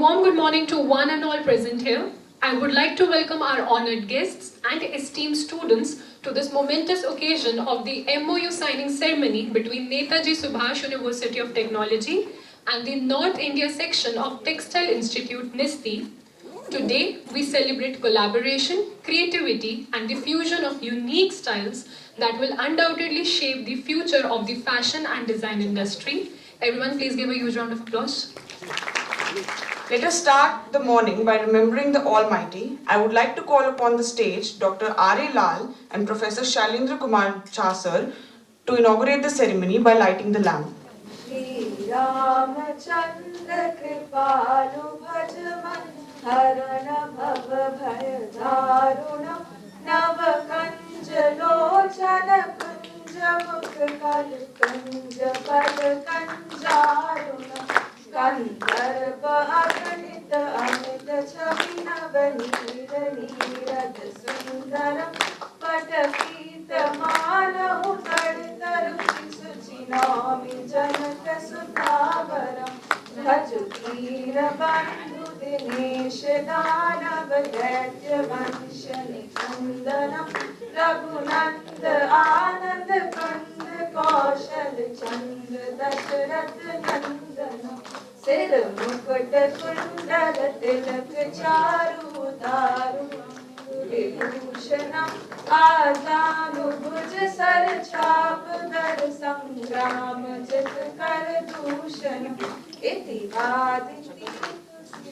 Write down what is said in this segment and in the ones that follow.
warm good morning to one and all present here. I would like to welcome our honored guests and esteemed students to this momentous occasion of the MOU signing ceremony between Netaji Subhash University of Technology and the North India section of Textile Institute NISTI. Today, we celebrate collaboration, creativity and the fusion of unique styles that will undoubtedly shape the future of the fashion and design industry. Everyone, please give a huge round of applause. Let us start the morning by remembering the Almighty. I would like to call upon the stage Dr. R.A. Lal and Professor Shailendra Kumar Chasar to inaugurate the ceremony by lighting the lamp. कंदर्प अगणित अमित छवि नवनीर नीरद सुंदरम पटपीत मानहु तड़तरुचि सुचि नौमि जनक सुतावरम भजुधीर बंधु दिनेश दानव दैत्य वंश निकंदनम रघुनंद आनंद कंद कौशल चंद्र दशरथ नंदनम सिर मुकुट कुंडल तिलक चारु तारु विभूषणम आजानुभुज सर छाप दर संग्राम जित कर दूषण इति आदिति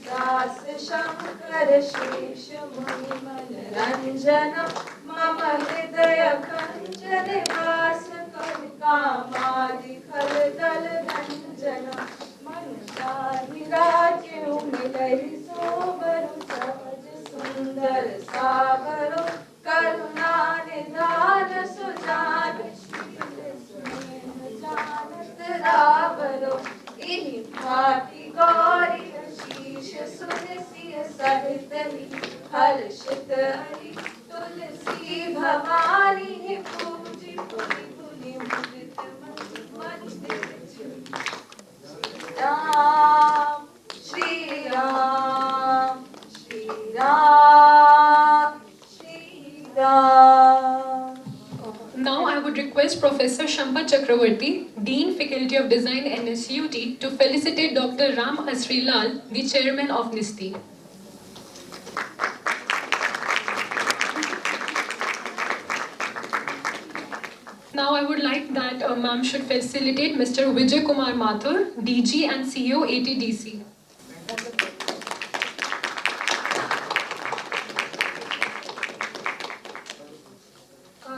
दास शंकर शेष मुनि मनरंजनम मम हृदय कंचन वास कर कामादि खल दल रंजनम मनुषाधिराज्य मिलहि सोबरु सहज सुंदर सागरो करुणा निधान सुजान शील सुमेध जानत रावरो इहि भांति गौरी शीश सुनसिय सहित हर्षित हरि तुलसी भवानी पूजी पुनि पुनि मुदित मंदिर Ram, Shri Ram, Shri Ram, Shri Ram. Now I would request Professor Shampa Chakraverty, Dean Faculty of Design NSUT, to felicitate Dr. Ram Asri Lal, the Chairman of NISTI. Now I would like that ma'am should facilitate Mr. Vijay Kumar Mathur, DG and CEO ATDC.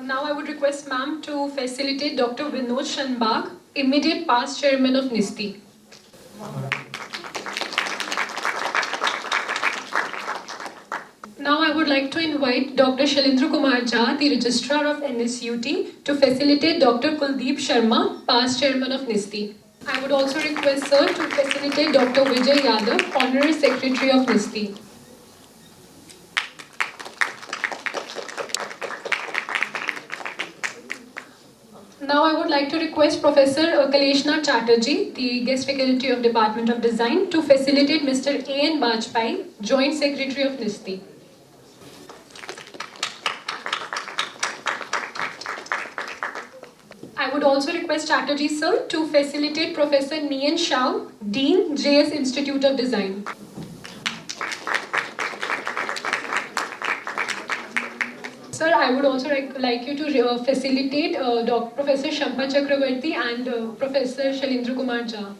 Now I would request ma'am to facilitate Dr. Vinod Shanbhag, immediate past chairman of NISTI. Now I would like to invite Dr. Shailendra Kumar Jha, the Registrar of NSUT, to facilitate Dr. Kuldeep Sharma, past Chairman of NISTI. I would also request Sir to facilitate Dr. Vijay Yadav, Honorary Secretary of NISTI. Now I would like to request Professor Kaleshna Chatterjee, the Guest Faculty of Department of Design, to facilitate Mr. A.N. Bajpai, Joint Secretary of NISTI. I would also request Chatterjee sir to facilitate Professor Nien Siao, Dean, JS Institute of Design. Sir, I would also like you to facilitate Professor Shampa Chakraverty and Professor Shailendra Kumar Jha.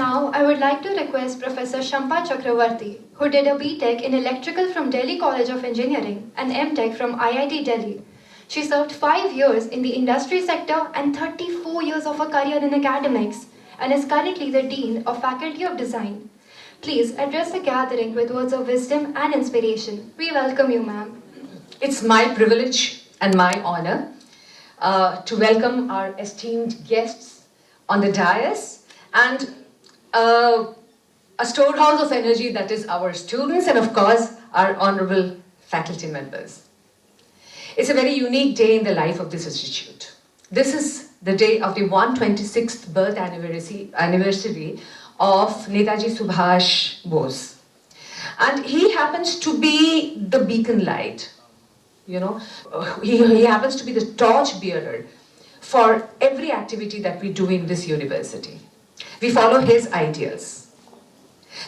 Now, I would like to request Professor Shampa Chakraverty, who did a BTech in Electrical from Delhi College of Engineering and MTech from IIT Delhi. She served 5 years in the industry sector and 34 years of her career in academics and is currently the Dean of Faculty of Design. Please address the gathering with words of wisdom and inspiration. We welcome you, ma'am. It's my privilege and my honor to welcome our esteemed guests on the dais and a storehouse of energy that is our students and of course our honorable faculty members. It's a very unique day in the life of this institute. This is the day of the 126th birth anniversary of Netaji Subhash Bose. And he happens to be the beacon light, he happens to be the torch bearer for every activity that we do in this university. We follow his ideals.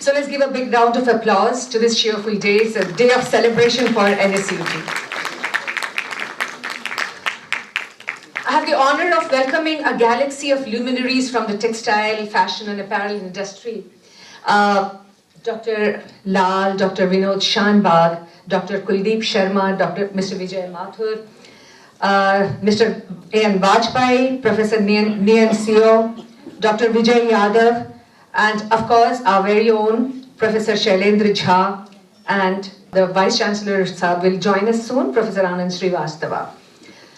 So let's give a big round of applause to this cheerful day. It's a day of celebration for NSUT. I have the honor of welcoming a galaxy of luminaries from the textile, fashion and apparel industry. Dr. Lal, Dr. Vinod Shanbhag, Dr. Kuldeep Sharma, Mr. Vijay Mathur, Mr. A.N. Vajpayee, Professor Nien Siao, Dr. Vijay Yadav, and of course our very own Professor Shailendra Jha, and the Vice Chancellor Sahab will join us soon, Professor Anand Srivastava,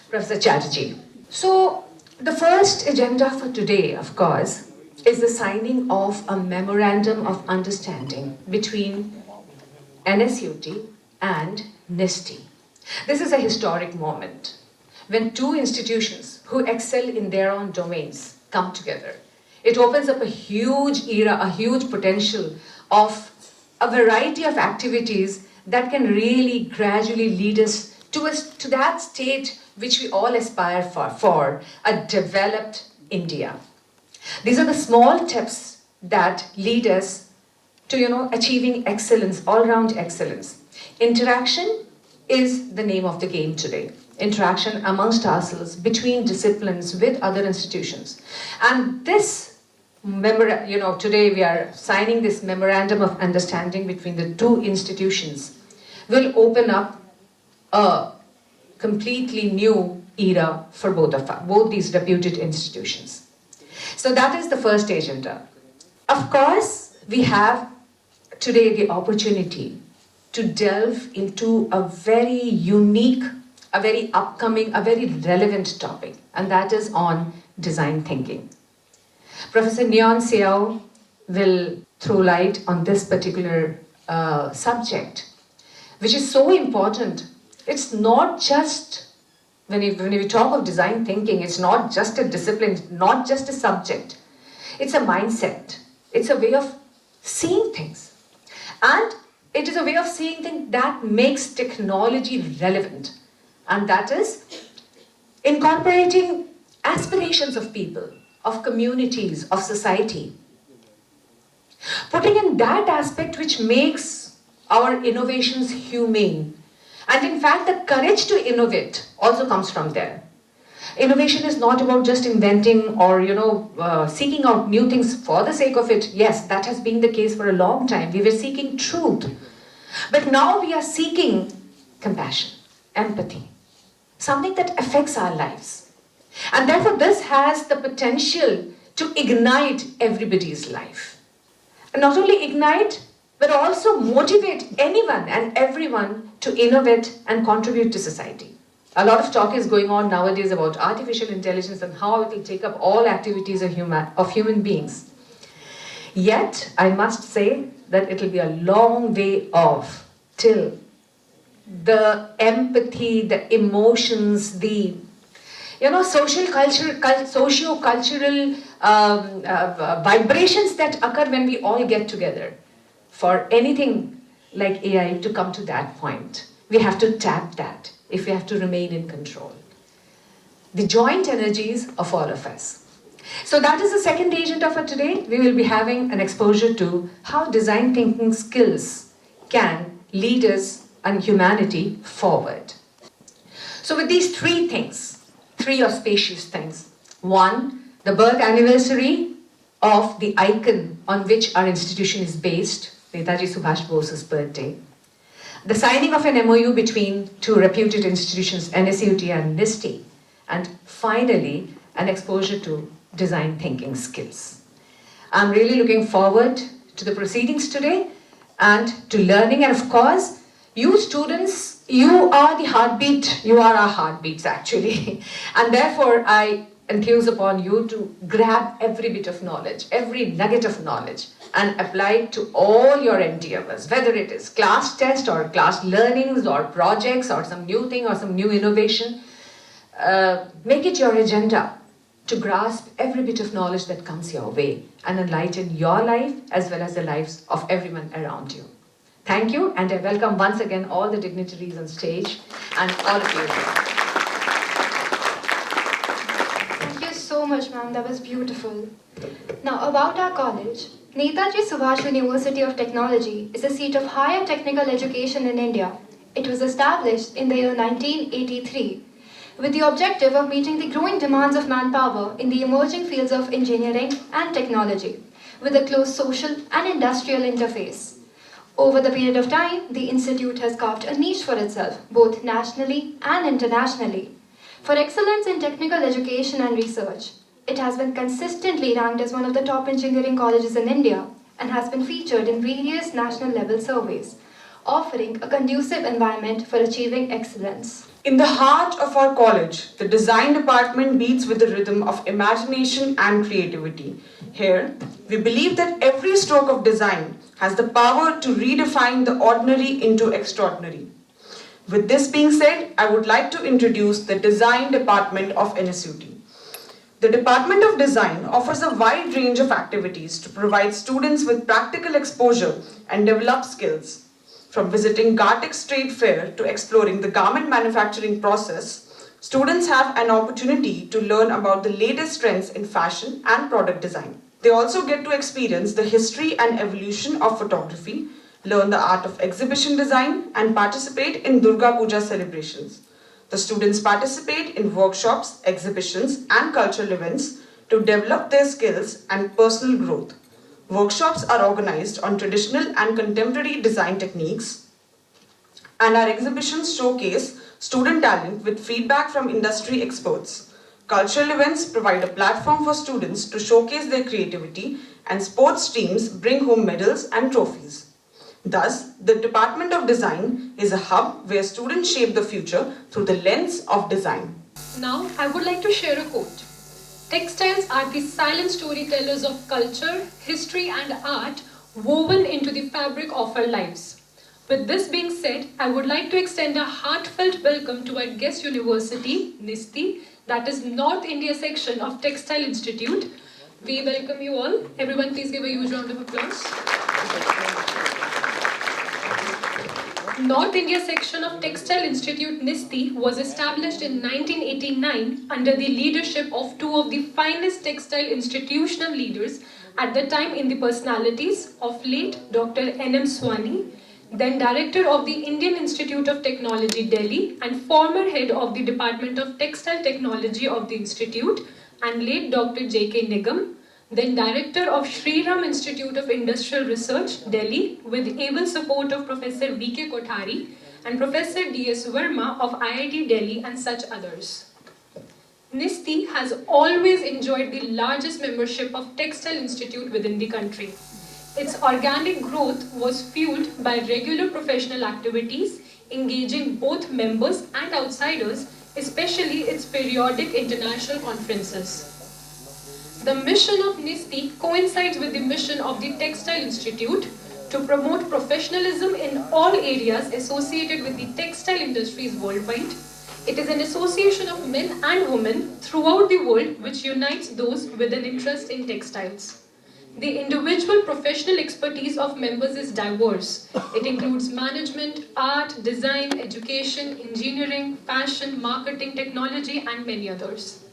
Professor Chatterjee. So the first agenda for today, of course, is the signing of a memorandum of understanding between NSUT and NISTI. This is a historic moment when two institutions who excel in their own domains come together. It opens up a huge era, a huge potential of a variety of activities that can really gradually lead us to that state which we all aspire for a developed India. These are the small steps that lead us to, achieving excellence, all-round excellence. Interaction is the name of the game today. Interaction amongst ourselves, between disciplines, with other institutions. And this, today we are signing this memorandum of understanding between the two institutions will open up a completely new era for both these reputed institutions. So that is the first agenda. Of course, we have today the opportunity to delve into a very unique, a very upcoming, a very relevant topic, and that is on design thinking. Professor Nien Siao will throw light on this particular subject, which is so important. It's not just, when we talk of design thinking, it's not just a discipline, not just a subject. It's a mindset. It's a way of seeing things. And it is a way of seeing things that makes technology relevant. And that is incorporating aspirations of people, of communities, of society. Putting in that aspect which makes our innovations humane. And in fact, the courage to innovate also comes from there. Innovation is not about just inventing or, seeking out new things for the sake of it. Yes, that has been the case for a long time. We were seeking truth. But now we are seeking compassion, empathy, something that affects our lives. And therefore, this has the potential to ignite everybody's life. And not only ignite, but also motivate anyone and everyone to innovate and contribute to society. A lot of talk is going on nowadays about artificial intelligence and how it will take up all activities of human beings. Yet, I must say that it will be a long way off till the empathy, the emotions, the socio-cultural vibrations that occur when we all get together. For anything like AI to come to that point, we have to tap that if we have to remain in control. The joint energies of all of us. So that is the second agenda for today. We will be having an exposure to how design thinking skills can lead us and humanity forward. So with these three things, three auspicious things. One, the birth anniversary of the icon on which our institution is based, Netaji Subhash Bose's birthday. The signing of an MOU between two reputed institutions, NSUT and NISTI. And finally, an exposure to design thinking skills. I'm really looking forward to the proceedings today and to learning. And of course, you students, you are the heartbeat, you are our heartbeats actually. And therefore, I enthuse upon you to grab every bit of knowledge, every nugget of knowledge, and apply it to all your endeavors, whether it is class test or class learnings or projects or some new thing or some new innovation. Make it your agenda to grasp every bit of knowledge that comes your way and enlighten your life as well as the lives of everyone around you. Thank you, and I welcome once again all the dignitaries on stage and all of you. Thank you so much, ma'am. That was beautiful. Now, about our college. Netaji Subhash University of Technology is a seat of higher technical education in India. It was established in the year 1983 with the objective of meeting the growing demands of manpower in the emerging fields of engineering and technology with a close social and industrial interface. Over the period of time, the institute has carved a niche for itself, both nationally and internationally. For excellence in technical education and research, it has been consistently ranked as one of the top engineering colleges in India and has been featured in various national level surveys, offering a conducive environment for achieving excellence. In the heart of our college, the design department beats with the rhythm of imagination and creativity. Here, we believe that every stroke of design has the power to redefine the ordinary into extraordinary. With this being said, I would like to introduce the design department of NSUT. The Department of Design offers a wide range of activities to provide students with practical exposure and develop skills. From visiting Gartex trade fair to exploring the garment manufacturing process, students have an opportunity to learn about the latest trends in fashion and product design. They also get to experience the history and evolution of photography, learn the art of exhibition design, and participate in Durga Puja celebrations. The students participate in workshops, exhibitions, and cultural events to develop their skills and personal growth. Workshops are organized on traditional and contemporary design techniques, and our exhibitions showcase student talent with feedback from industry experts. Cultural events provide a platform for students to showcase their creativity, and sports teams bring home medals and trophies. Thus, the Department of Design is a hub where students shape the future through the lens of design. Now, I would like to share a quote. Textiles are the silent storytellers of culture, history and art woven into the fabric of our lives. With this being said, I would like to extend a heartfelt welcome to our guest university, NISTI, that is North India section of Textile Institute. We welcome you all. Everyone please give a huge round of applause. North India section of Textile Institute NISTI was established in 1989 under the leadership of two of the finest textile institutional leaders at the time in the personalities of late Dr. N.M. Swani, then Director of the Indian Institute of Technology, Delhi, and former Head of the Department of Textile Technology of the Institute, and late Dr. J.K. Nigam, then Director of Sri Ram Institute of Industrial Research, Delhi, with able support of Professor V.K. Kothari and Professor D.S. Verma of IIT Delhi and such others. NISTI has always enjoyed the largest membership of Textile Institute within the country. Its organic growth was fueled by regular professional activities, engaging both members and outsiders, especially its periodic international conferences. The mission of NISTI coincides with the mission of the Textile Institute to promote professionalism in all areas associated with the textile industries worldwide. It is an association of men and women throughout the world which unites those with an interest in textiles. The individual professional expertise of members is diverse. It includes management, art, design, education, engineering, fashion, marketing, technology, and many others.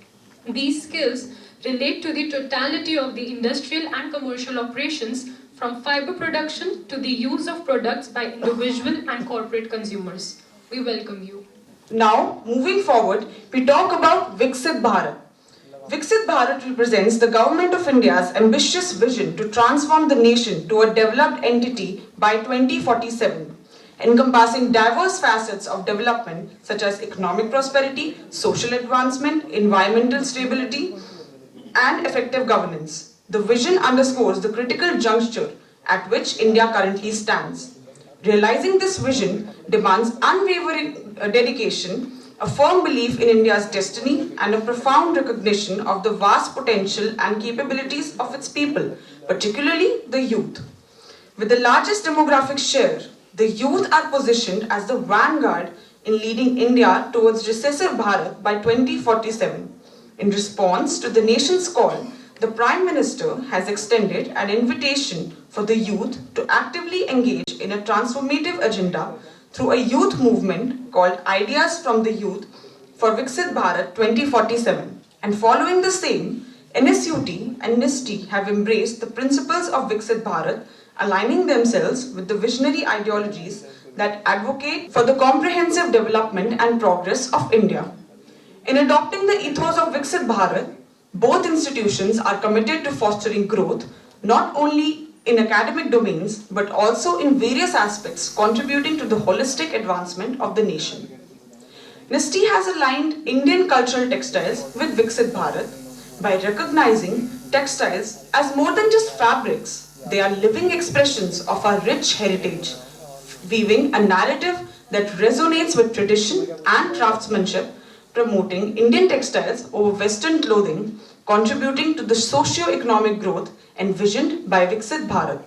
These skills relate to the totality of the industrial and commercial operations, from fiber production to the use of products by individual and corporate consumers. We welcome you. Now, moving forward, we talk about Viksit Bharat. Viksit Bharat represents the Government of India's ambitious vision to transform the nation to a developed entity by 2047, encompassing diverse facets of development such as economic prosperity, social advancement, environmental stability, and effective governance. The vision underscores the critical juncture at which India currently stands. Realizing this vision demands unwavering dedication a firm belief in India's destiny, and a profound recognition of the vast potential and capabilities of its people, particularly the youth. With the largest demographic share, the youth are positioned as the vanguard in leading India towards recessive Bharat by 2047. In response to the nation's call, the Prime Minister has extended an invitation for the youth to actively engage in a transformative agenda through a youth movement called Ideas from the Youth for Viksit Bharat 2047. And following the same, NSUT and NISTI have embraced the principles of Viksit Bharat, aligning themselves with the visionary ideologies that advocate for the comprehensive development and progress of India. In adopting the ethos of Viksit Bharat, both institutions are committed to fostering growth, not only in academic domains, but also in various aspects contributing to the holistic advancement of the nation. NISTI has aligned Indian cultural textiles with Viksit Bharat by recognizing textiles as more than just fabrics. They are living expressions of our rich heritage, weaving a narrative that resonates with tradition and craftsmanship, promoting Indian textiles over Western clothing, contributing to the socio-economic growth envisioned by Viksit Bharat.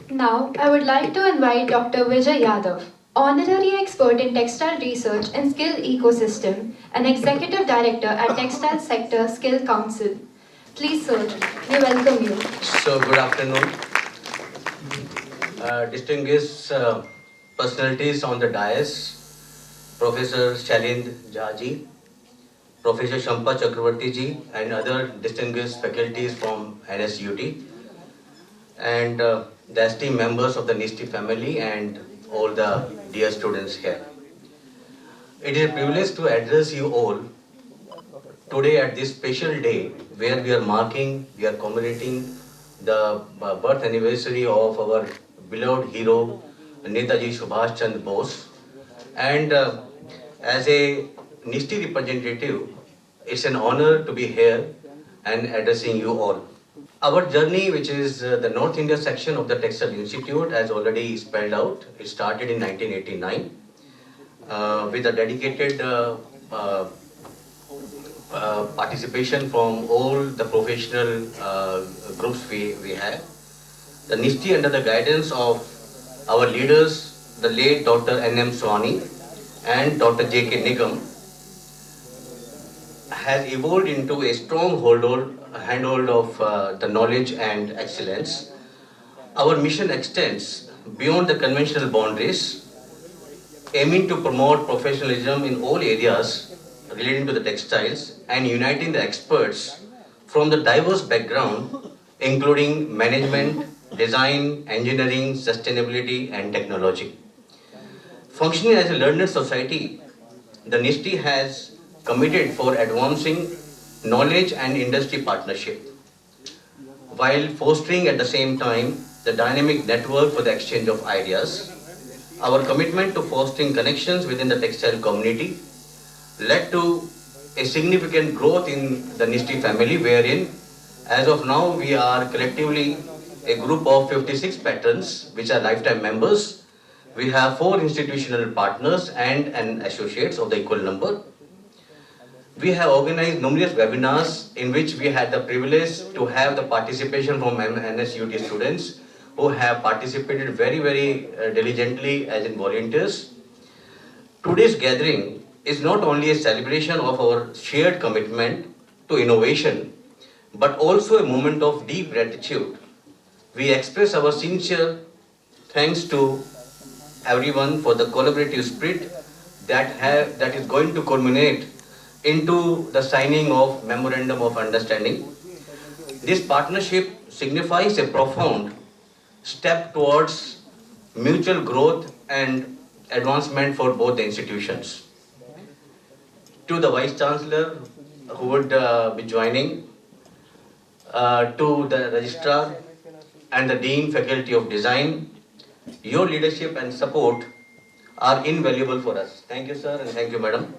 Now, I would like to invite Dr. Vijay Yadav, Honorary Expert in Textile Research and Skill Ecosystem and Executive Director at Textile Sector Skill Council. Please, sir, we welcome you. So, good afternoon. Distinguished personalities on the dais, Professor Shailendra Jha, Professor Shampa Chakraverty ji, and other distinguished faculties from NSUT, and the esteemed members of the NISTI family and all the dear students here. It is a privilege to address you all today at this special day where we are commemorating the birth anniversary of our beloved hero Netaji Subhash Chandra Bose, and as a NISTI representative, it's an honor to be here and addressing you all. Our journey, which is the North India section of the Textile Institute, as already spelled out, it started in 1989 with a dedicated participation from all the professional groups we have. The NISTI, under the guidance of our leaders, the late Dr. N.M. Swani and Dr. J.K. Nigam, has evolved into a strong handhold of the knowledge and excellence. Our mission extends beyond the conventional boundaries, aiming to promote professionalism in all areas relating to the textiles and uniting the experts from the diverse background, including management, design, engineering, sustainability, and technology. Functioning as a learned society, the NISTI has committed for advancing knowledge and industry partnership, while fostering at the same time the dynamic network for the exchange of ideas. Our commitment to fostering connections within the textile community led to a significant growth in the NISTI family, wherein as of now we are collectively a group of 56 patrons which are lifetime members. We have 4 institutional partners and an associates of the equal number. We have organized numerous webinars in which we had the privilege to have the participation from NSUT students who have participated very diligently as in volunteers. Today's gathering is not only a celebration of our shared commitment to innovation, but also a moment of deep gratitude. We express our sincere thanks to everyone for the collaborative spirit that is going to culminate into the signing of Memorandum of Understanding. This partnership signifies a profound step towards mutual growth and advancement for both the institutions. To the Vice Chancellor who would be joining, to the Registrar and the Dean Faculty of Design, your leadership and support are invaluable for us. Thank you, sir, and thank you, madam.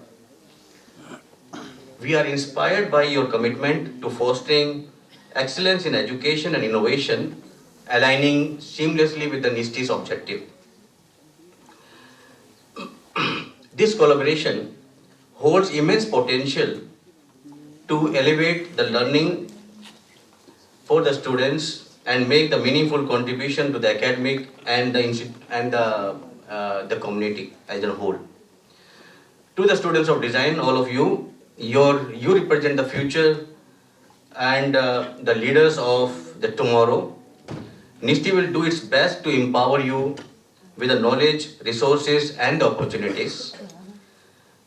We are inspired by your commitment to fostering excellence in education and innovation, aligning seamlessly with the NISTI's objective. This collaboration holds immense potential to elevate the learning for the students and make the meaningful contribution to the academic and the community as a whole. To the students of design, all of you, you represent the future and the leaders of the tomorrow. NISTI will do its best to empower you with the knowledge, resources and the opportunities.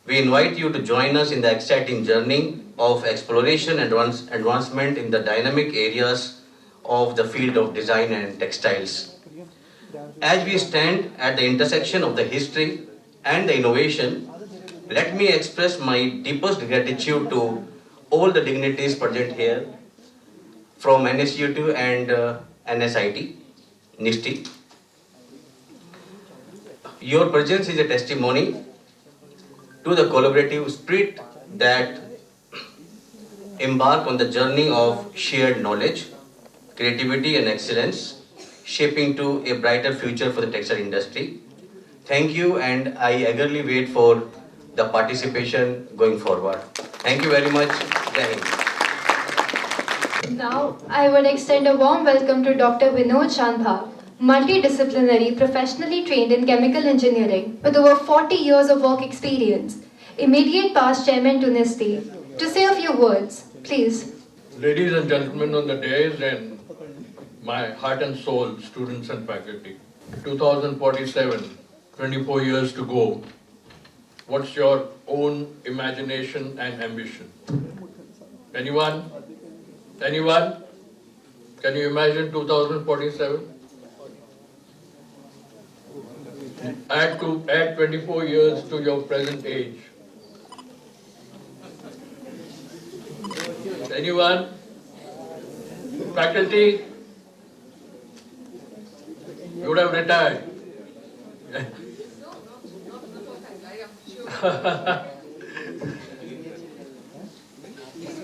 We invite you to join us in the exciting journey of exploration and advancement in the dynamic areas of the field of design and textiles. As we stand at the intersection of the history and the innovation, let me express my deepest gratitude to all the dignitaries present here from NSUT and NSIT, NISTI. Your presence is a testimony to the collaborative spirit that embark on the journey of shared knowledge, creativity and excellence, shaping to a brighter future for the textile industry. Thank you, and I eagerly wait for the participation going forward. Thank you very much. Jai Hind. Now, I would extend a warm welcome to Dr. Vinod Shanbhag, multidisciplinary, professionally trained in chemical engineering with over 40 years of work experience, immediate past chairman to NISTI, to say a few words, please. Ladies and gentlemen on the dais and my heart and soul, students and faculty. 2047, 24 years to go. What's your own imagination and ambition? Anyone? Anyone? Can you imagine 2047? Add 24 years to your present age. Anyone? Faculty? You would have retired.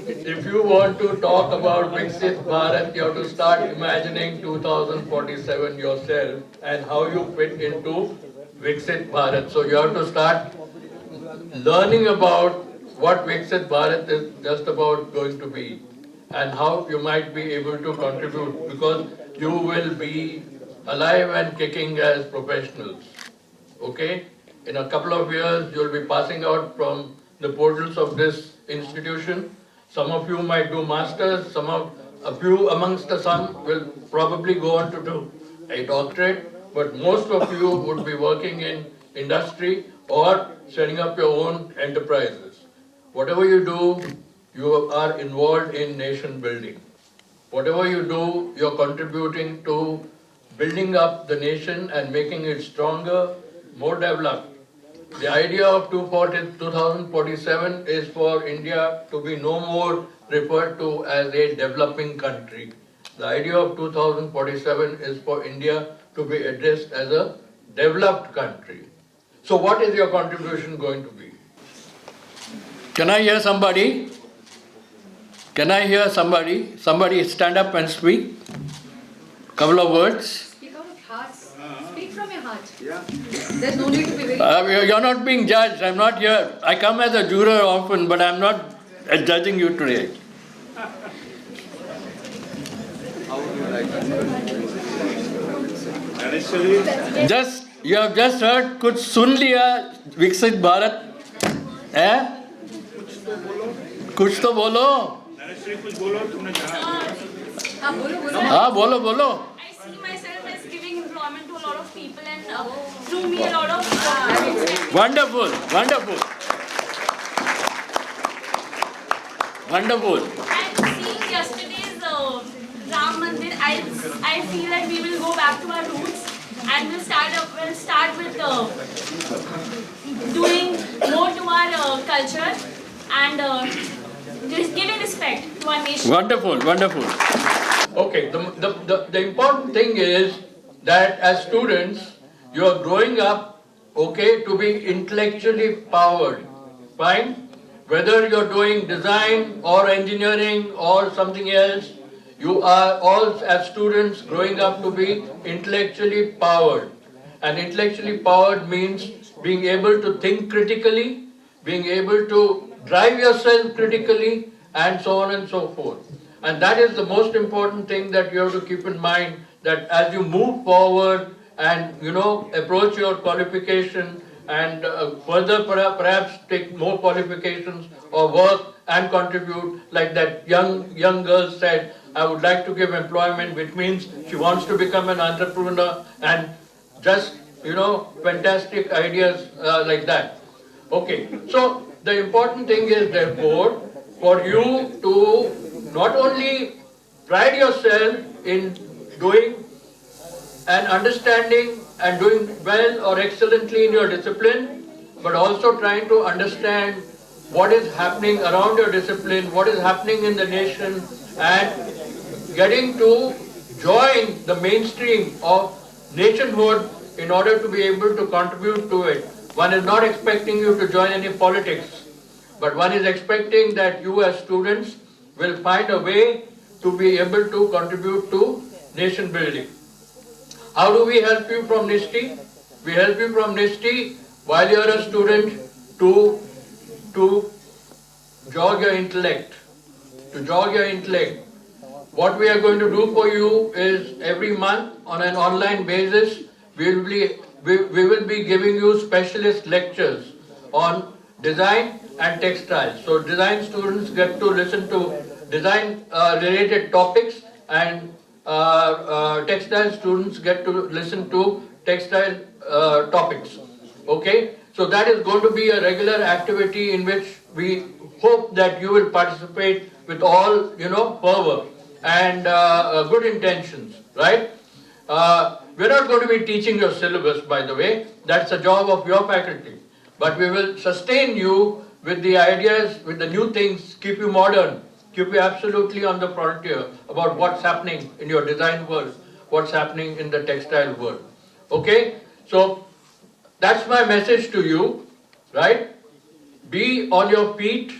If you want to talk about Viksit Bharat, you have to start imagining 2047 yourself and how you fit into Viksit Bharat. So you have to start learning about what Viksit Bharat is just about going to be and how you might be able to contribute, because you will be alive and kicking as professionals. Okay? In a couple of years, you will be passing out from the portals of this institution. Some of you might do masters, a few amongst the some will probably go on to do a doctorate, but most of you would be working in industry or setting up your own enterprises. Whatever you do, you are involved in nation building. Whatever you do, you're contributing to building up the nation and making it stronger, more developed. The idea of 2047 is for India to be no more referred to as a developing country. The idea of 2047 is for India to be addressed as a developed country. So what is your contribution going to be? Can I hear somebody? Can I hear somebody? Somebody stand up and speak. Couple of words. Speak out of heart. Speak from your heart. Yeah. There's no need to be very... You're not being judged. I'm not here. I come as a juror often, but I'm not judging you today. Just, you have just heard, कुछ सुन लिया विकसित भारत, है? कुछ तो बोलो. हाँ बोलो बोलो. I see myself as giving employment to a lot of people and through me a lot of Wonderful, wonderful. Wonderful. And seeing yesterday's Ram Mandir, I feel that we will go back to our roots and we'll start with doing more to our culture and just giving respect to our nation. Wonderful, wonderful. Okay, the important thing is that as students, you are growing up, okay, to be intellectually powered. Fine? Whether you're doing design or engineering or something else, you are all as students growing up to be intellectually powered. And intellectually powered means being able to think critically, being able to drive yourself critically, and so on and so forth. And that is the most important thing that you have to keep in mind, that as you move forward and approach your qualification and further perhaps take more qualifications or work and contribute, like that young girl said, I would like to give employment, which means she wants to become an entrepreneur and just fantastic ideas like that. Okay, so the important thing is therefore for you to not only pride yourself in doing and understanding and doing well or excellently in your discipline, but also trying to understand what is happening around your discipline, what is happening in the nation, and getting to join the mainstream of nationhood in order to be able to contribute to it. One is not expecting you to join any politics, but one is expecting that you as students will find a way to be able to contribute to nation building. How do we help you from NISTI? We help you from NISTI while you are a student to jog your intellect. What we are going to do for you is every month on an online basis, we will be giving you specialist lectures on design and textile. So design students get to listen to design related topics, and textile students get to listen to textile topics. Okay, so that is going to be a regular activity in which we hope that you will participate with all fervor and good intentions, right? We're not going to be teaching your syllabus, by the way. That's the job of your faculty. But we will sustain you with the ideas, with the new things, keep you modern, keep you absolutely on the frontier about what's happening in your design world, what's happening in the textile world. Okay? So that's my message to you, right? Be on your feet,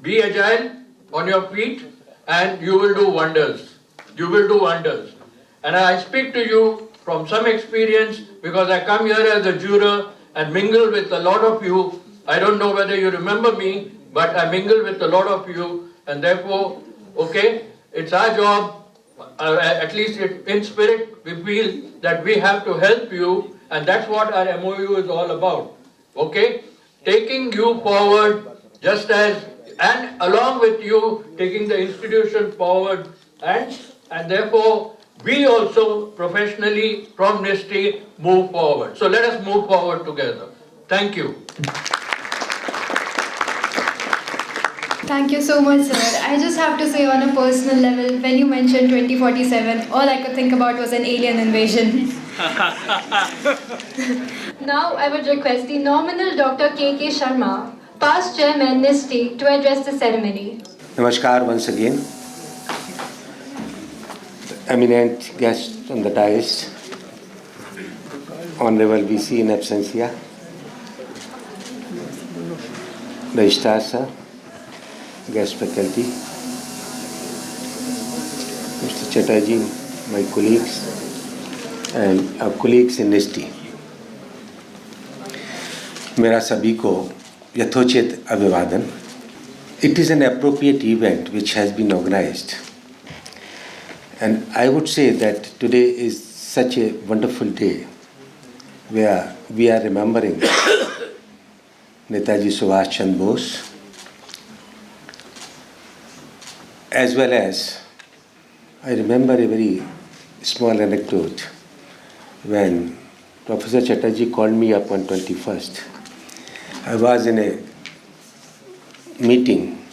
be agile on your feet, and you will do wonders. You will do wonders. And I speak to you from some experience because I come here as a juror and mingle with a lot of you. I don't know whether you remember me, but I mingle with a lot of you, and therefore, okay, it's our job, at least in spirit, we feel that we have to help you, and that's what our MOU is all about. Okay? Taking you forward just as, and along with you, taking the institution forward, and therefore, we also professionally from NISTI move forward. So let us move forward together. Thank you. Thank you so much, sir. I just have to say on a personal level, when you mentioned 2047, all I could think about was an alien invasion. Now I would request the nominal Dr. K.K. Sharma, past chairman NISTI, to address the ceremony. Namaskar once again. Eminent guests on the dais, Honorable VC in absentia, Registrar sir, guest faculty, Mr. Chatterjee, my colleagues, and our colleagues in NISTI. मेरा सभी को यथोचित अभिवादन. It is an appropriate event which has been organized. And I would say that today is such a wonderful day where we are remembering Netaji Subhash Chandra Bose, as well as I remember a very small anecdote when Professor Chatterjee called me up on 21st. I was in a meeting,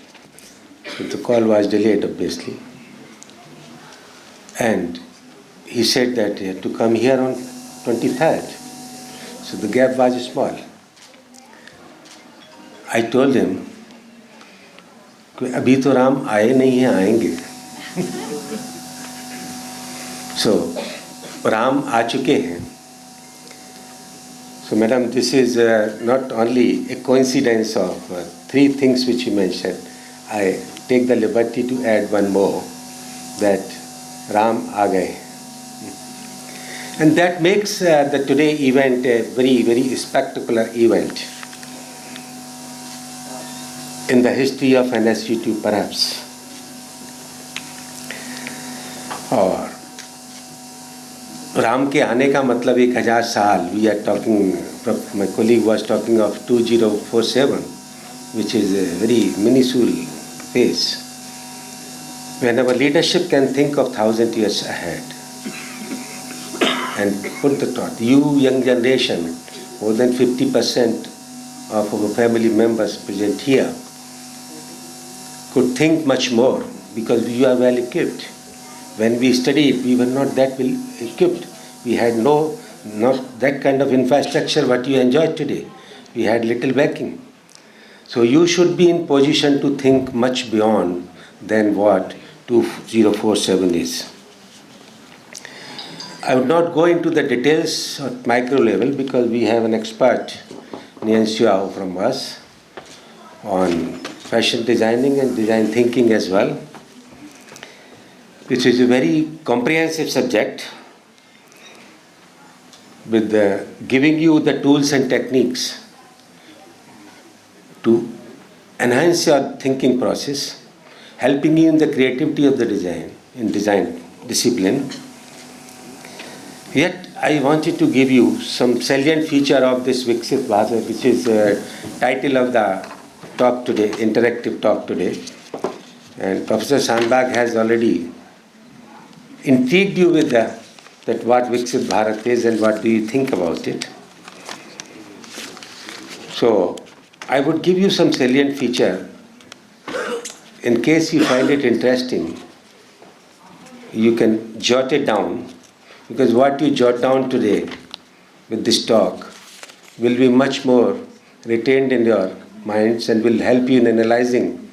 but the call was delayed obviously. And he said that he had to come here on 23rd. So the gap was small. I told him, अभी तो राम आए नहीं हैं, आएंगे. So Ram आ चुके हैं. So madam, this is not only a coincidence of three things which you mentioned. I take the liberty to add one more, that Ram aa gaye. And that makes the today event a very, very spectacular event. in the history of NSUT perhaps. और राम के आने का मतलब 1000 साल. We are talking, my colleague was talking of 2047, which is a very minuscule phase. When our leadership can think of 1000 years ahead and put the thought, you young generation, more than 50% of our family members present here, could think much more because you are well equipped. When we studied, we were not that well equipped. We had not that kind of infrastructure what you enjoy today. We had little backing. So you should be in position to think much beyond than what 2047 is. I would not go into the details at micro level because we have an expert, Nien Siao from us, on fashion designing and design thinking as well, which is a very comprehensive subject with giving you the tools and techniques to enhance your thinking process, helping you in the creativity of the design, in design discipline. Yet I wanted to give you some salient feature of this Viksit Bharat, which is the title of the talk today, interactive talk today. And Professor Shanbhag has already intrigued you with that what Viksit Bharat is and what do you think about it. So I would give you some salient feature. In case you find it interesting, you can jot it down, because what you jot down today with this talk will be much more retained in your minds and will help you in analyzing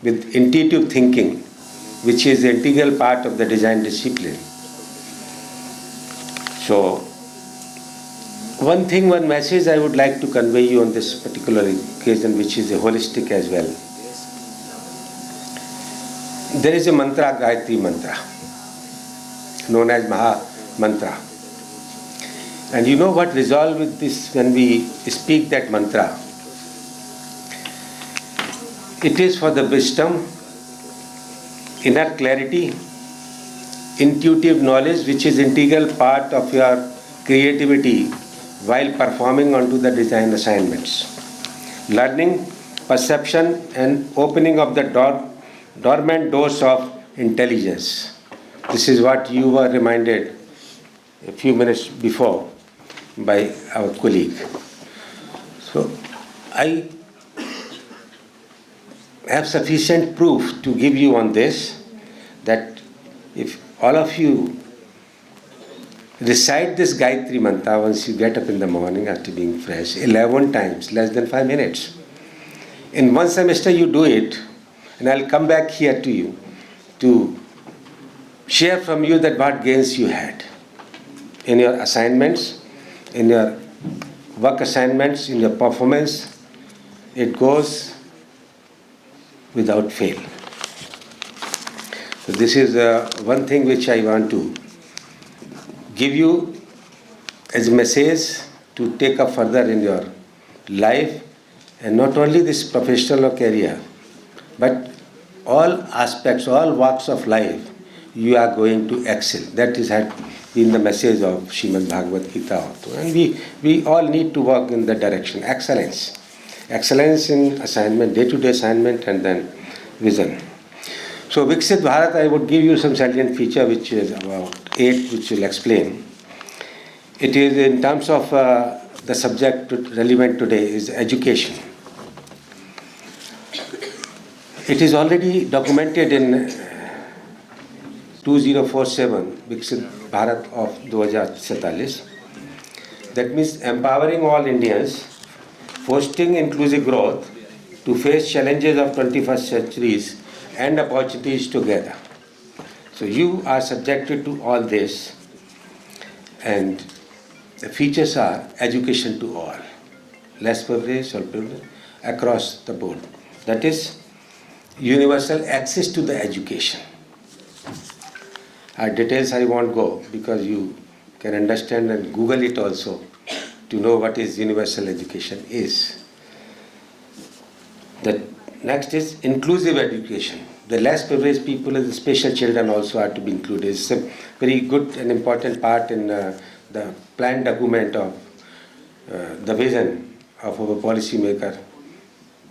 with intuitive thinking, which is an integral part of the design discipline. So, one message I would like to convey you on this particular occasion, which is a holistic as well. There is a mantra, Gayatri mantra, known as Maha Mantra. And you know what resolve with this when we speak that mantra? It is for the wisdom, inner clarity, intuitive knowledge, which is integral part of your creativity while performing onto the design assignments. Learning, perception, and opening of the dormant doors of intelligence. This is what you were reminded a few minutes before by our colleague. So I have sufficient proof to give you on this, that if all of you recite this Gayatri Mantra once you get up in the morning after being fresh, 11 times, less than 5 minutes. In one semester you do it, and I'll come back here to you to share from you that what gains you had in your assignments, in your work assignments, in your performance. It goes without fail. So this is one thing which I want to give you as a message to take up further in your life, and not only this professional career, but all aspects, all walks of life, you are going to excel. That is had been the message of Srimad Bhagavad Gita also. And we all need to work in that direction. Excellence. Excellence in assignment, day-to-day assignment, and then vision. So Viksit Bharat, I would give you some salient feature, which is about 8, which will explain. It is in terms of the subject relevant today is education. It is already documented in 2047 Viksit Bharat of 2047. That means empowering all Indians, fostering inclusive growth to face challenges of 21st centuries and opportunities together. So you are subjected to all this, and the features are education to all, less privilege or privilege across the board. That is universal access to the education. Details I won't go, because you can understand and Google it also to know what is universal education is. That Next is inclusive education. The less privileged people and the special children also are to be included. It's a very good and important part in the planned document of the vision of our policymaker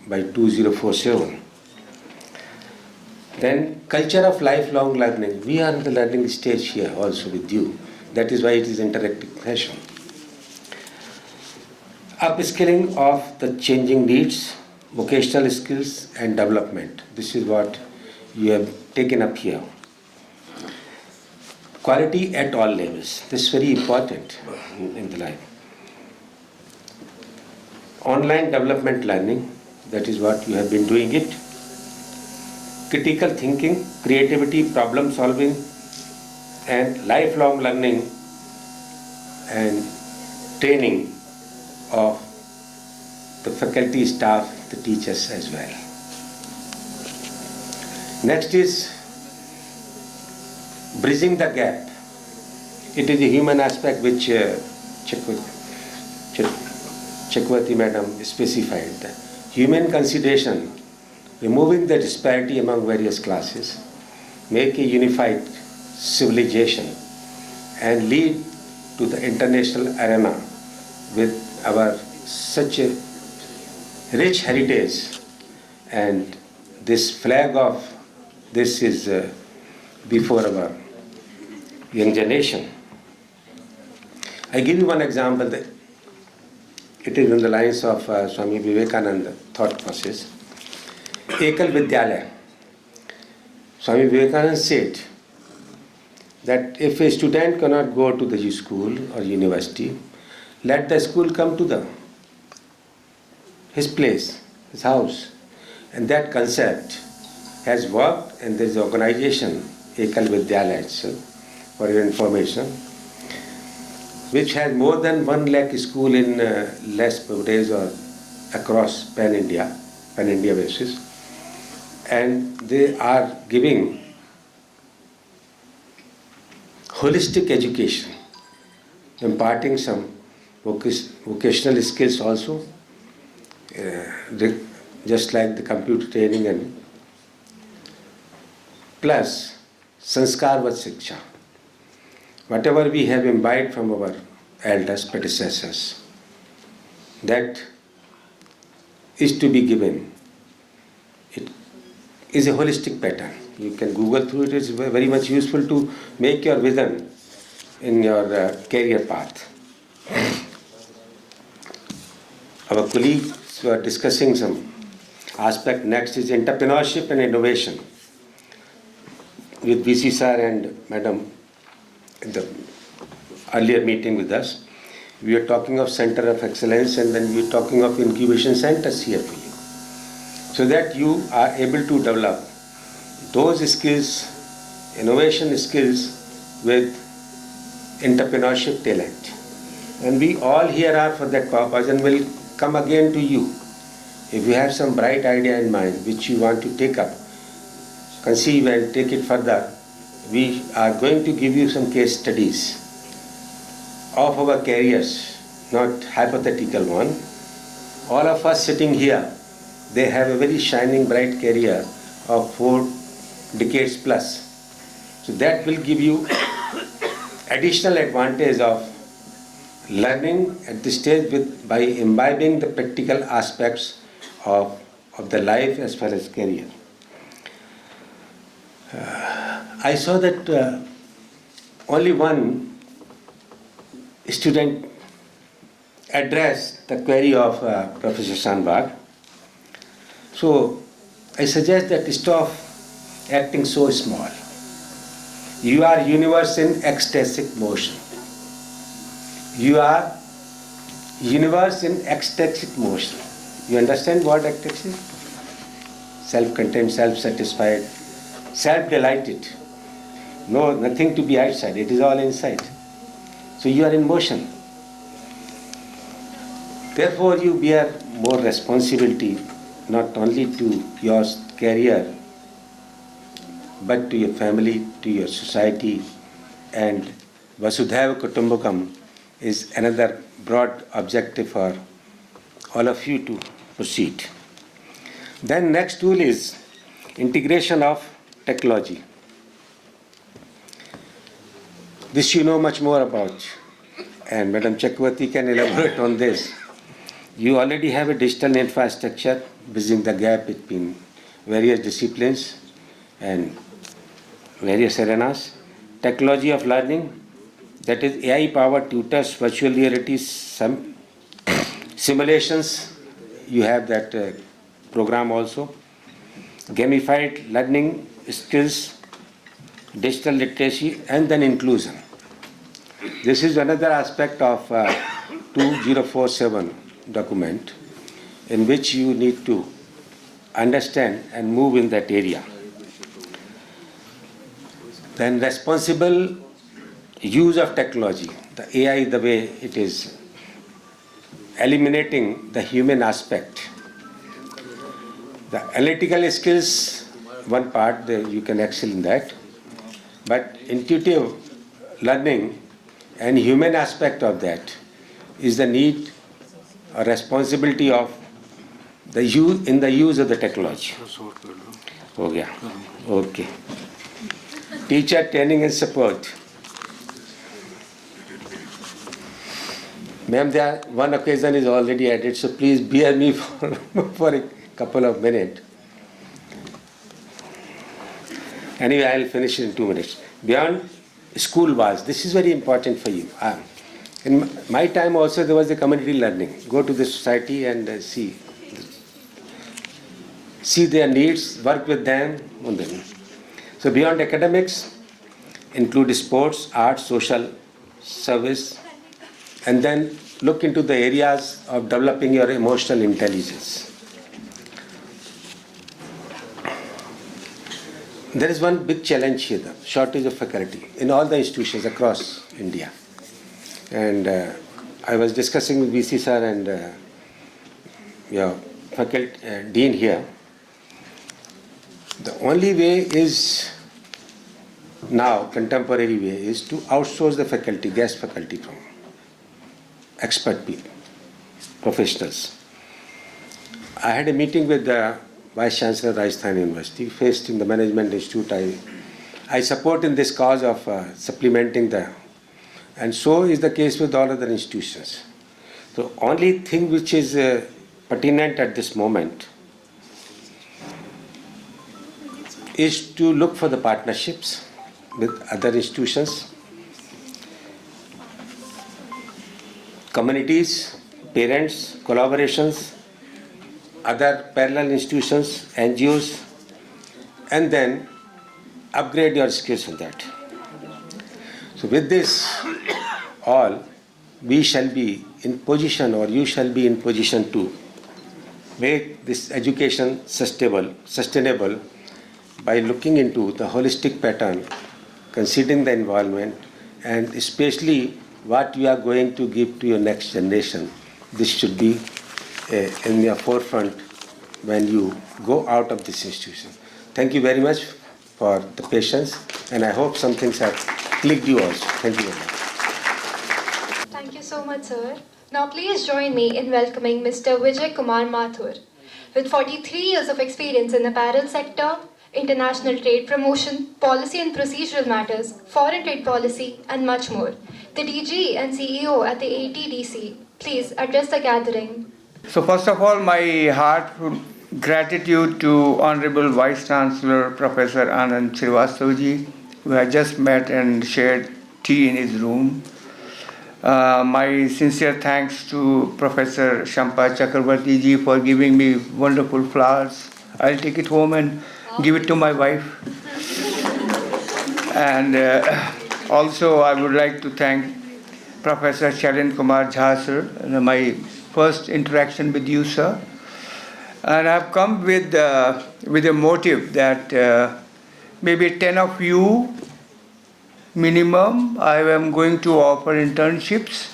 by 2047. Then culture of lifelong learning. We are in the learning stage here also with you. That is why it is interactive fashion. Upskilling of the changing needs, vocational skills and development. This is what you have taken up here. Quality at all levels. This is very important in the life. Online development learning. That is what you have been doing it. Critical thinking, creativity, problem solving and lifelong learning and training of the faculty staff, the teachers as well. Next is bridging the gap. It is a human aspect which Chakraverty madam specified. The human consideration, removing the disparity among various classes, make a unified civilization and lead to the international arena with our such a rich heritage, and this flag of this is before our young generation. I give you one example. That it is in the lines of Swami Vivekananda thought process. Ekal Vidyalaya. Swami Vivekananda said that if a student cannot go to the school or university, let the school come to his place, his house. And that concept has worked, and there is an organization, Ekal Vidyalaya itself, for your information, which has more than 1 lakh school in less privilege or across Pan-India basis. And they are giving holistic education, imparting some vocational skills also, just like the computer training, and plus sanskar-vat shiksha. Whatever we have imbibed from our elders, predecessors, that is to be given. It is a holistic pattern. You can Google through it. It's very much useful to make your vision in your career path. Our colleagues were discussing some aspect. Next is entrepreneurship and innovation. With VC sir and madam in the earlier meeting with us, we are talking of center of excellence, and then we are talking of incubation centers here for you, so that you are able to develop those skills, innovation skills with entrepreneurship talent. And we all here are for that purpose, and will come again to you. If you have some bright idea in mind which you want to take up, conceive and take it further, we are going to give you some case studies of our careers, not hypothetical one. All of us sitting here, they have a very shining bright career of 4 decades plus. So that will give you additional advantage of learning at this stage by imbibing the practical aspects of the life as far as career. I saw that only one student addressed the query of Professor Shanbhag. So I suggest that stop acting so small. You are universe in ecstatic motion. You are universe in ecstatic motion. You understand what ecstasy? Self-contained, self-satisfied, self-delighted. No, nothing to be outside. It is all inside. So you are in motion. Therefore, you bear more responsibility, not only to your career, but to your family, to your society, and Vasudhaiva Kutumbakam is another broad objective for all of you to proceed. Then next tool is integration of technology. This you know much more about, and Madam Chakraverty can elaborate on this. You already have a digital infrastructure bridging the gap between various disciplines and various arenas. Technology of learning, that is AI-powered tutors, virtual reality, simulations, you have that program also. Gamified learning skills, digital literacy, and then inclusion. This is another aspect of 2047 document in which you need to understand and move in that area. Then responsible use of technology, the AI, the way it is eliminating the human aspect. The analytical skills, one part, you can excel in that, but intuitive learning and human aspect of that is the need or responsibility of the use in the use of the technology. Okay. Okay. Teacher training and support. Ma'am, one occasion is already added, so please bear me for a couple of minutes. Anyway, I'll finish in 2 minutes. Beyond school was, this is very important for you. In my time also there was a community learning. Go to the society and see their needs, work with them. So beyond academics, include sports, arts, social service, and then look into the areas of developing your emotional intelligence. There is one big challenge here, the shortage of faculty in all the institutions across India. And I was discussing with VC sir and your faculty dean here. The only way is now, contemporary way, is to outsource the faculty, guest faculty from expert people, professionals. I had a meeting with the Vice Chancellor Rajasthan University, faced in the Management Institute. I support in this cause of supplementing the, and so is the case with all other institutions. The only thing which is pertinent at this moment is to look for the partnerships with other institutions, communities, parents, collaborations, other parallel institutions, NGOs, and then upgrade your skills on that. So with this all, we shall be in position, or you shall be in position to make this education sustainable by looking into the holistic pattern, considering the environment, and especially what you are going to give to your next generation. This should be in your forefront when you go out of this institution. Thank you very much for the patience, and I hope some things have clicked you also. Thank you very much. Thank you so much, sir. Now please join me in welcoming Mr. Vijay Kumar Mathur. With 43 years of experience in the apparel sector, international trade promotion, policy and procedural matters, foreign trade policy, and much more, the DG and CEO at the ATDC, please address the gathering. So first of all, my heartfelt gratitude to Honorable Vice Chancellor Professor Anand Srivastava, who I just met and shared tea in his room. My sincere thanks to Professor Shampa Chakraverty for giving me wonderful flowers. I'll take it home and give it to my wife. And also I would like to thank Professor Shalin Kumar Jha, sir, my first interaction with you, sir. And I've come with a motive that maybe 10 of you minimum I am going to offer internships.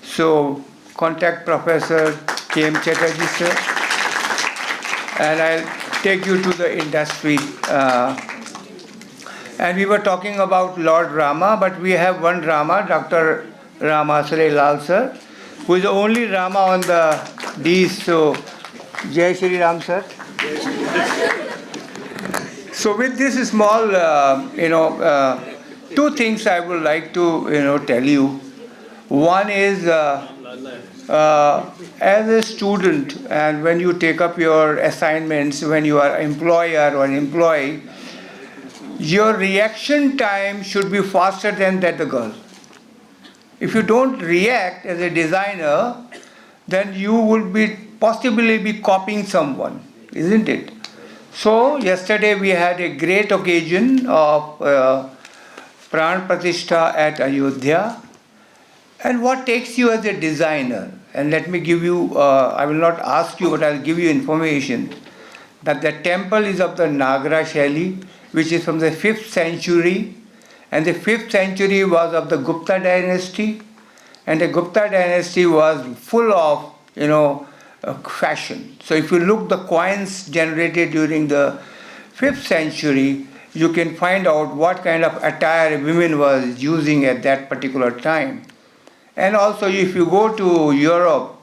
So contact Professor K.M. Chatterjee, sir, and I'll take you to the industry. And we were talking about Lord Rama, but we have one Rama, Dr. Rama Lal, sir, who is the only Rama on the D's. So, Jai Shri Ram, sir. So with this small, two things I would like to, tell you. One is, as a student, and when you take up your assignments, when you are employer or employee, your reaction time should be faster than that the girl. If you don't react as a designer, then you will possibly be copying someone, isn't it? So yesterday we had a great occasion of Pran Pratishtha at Ayodhya. And what takes you as a designer? And let me give you, I will not ask you, but I'll give you information that the temple is of the Nagara Shaili, which is from the 5th century. And the 5th century was of the Gupta dynasty. And the Gupta dynasty was full of, fashion. So if you look the coins generated during the 5th century, you can find out what kind of attire women was using at that particular time. And also if you go to Europe,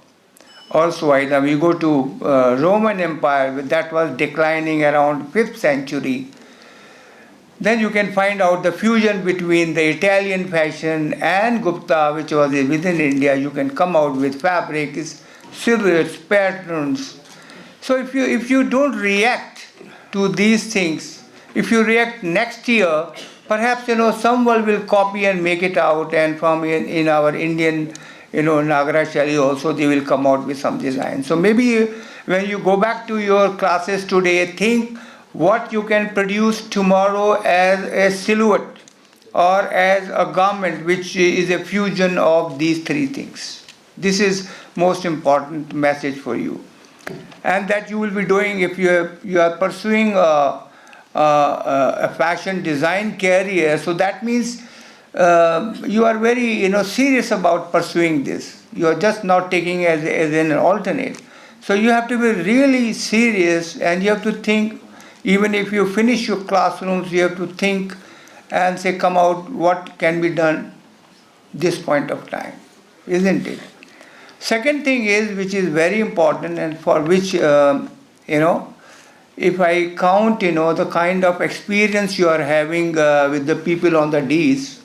also you go to Roman Empire, that was declining around 5th century, then you can find out the fusion between the Italian fashion and Gupta, which was within India. You can come out with fabrics, silhouettes, patterns. So if you don't react to these things, if you react next year, perhaps someone will copy and make it out, and from in our Indian Nagara Shaili also they will come out with some design. So maybe when you go back to your classes today, think what you can produce tomorrow as a silhouette or as a garment which is a fusion of these three things. This is most important message for you, and that you will be doing if you are pursuing a fashion design career. So that means you are very serious about pursuing this. You are just not taking it as an alternate. So you have to be really serious, and you have to think. Even if you finish your classrooms, you have to think and say, come out, what can be done this point of time, isn't it? Second thing is, which is very important, and for which if I count the kind of experience you are having with the people on the Ds,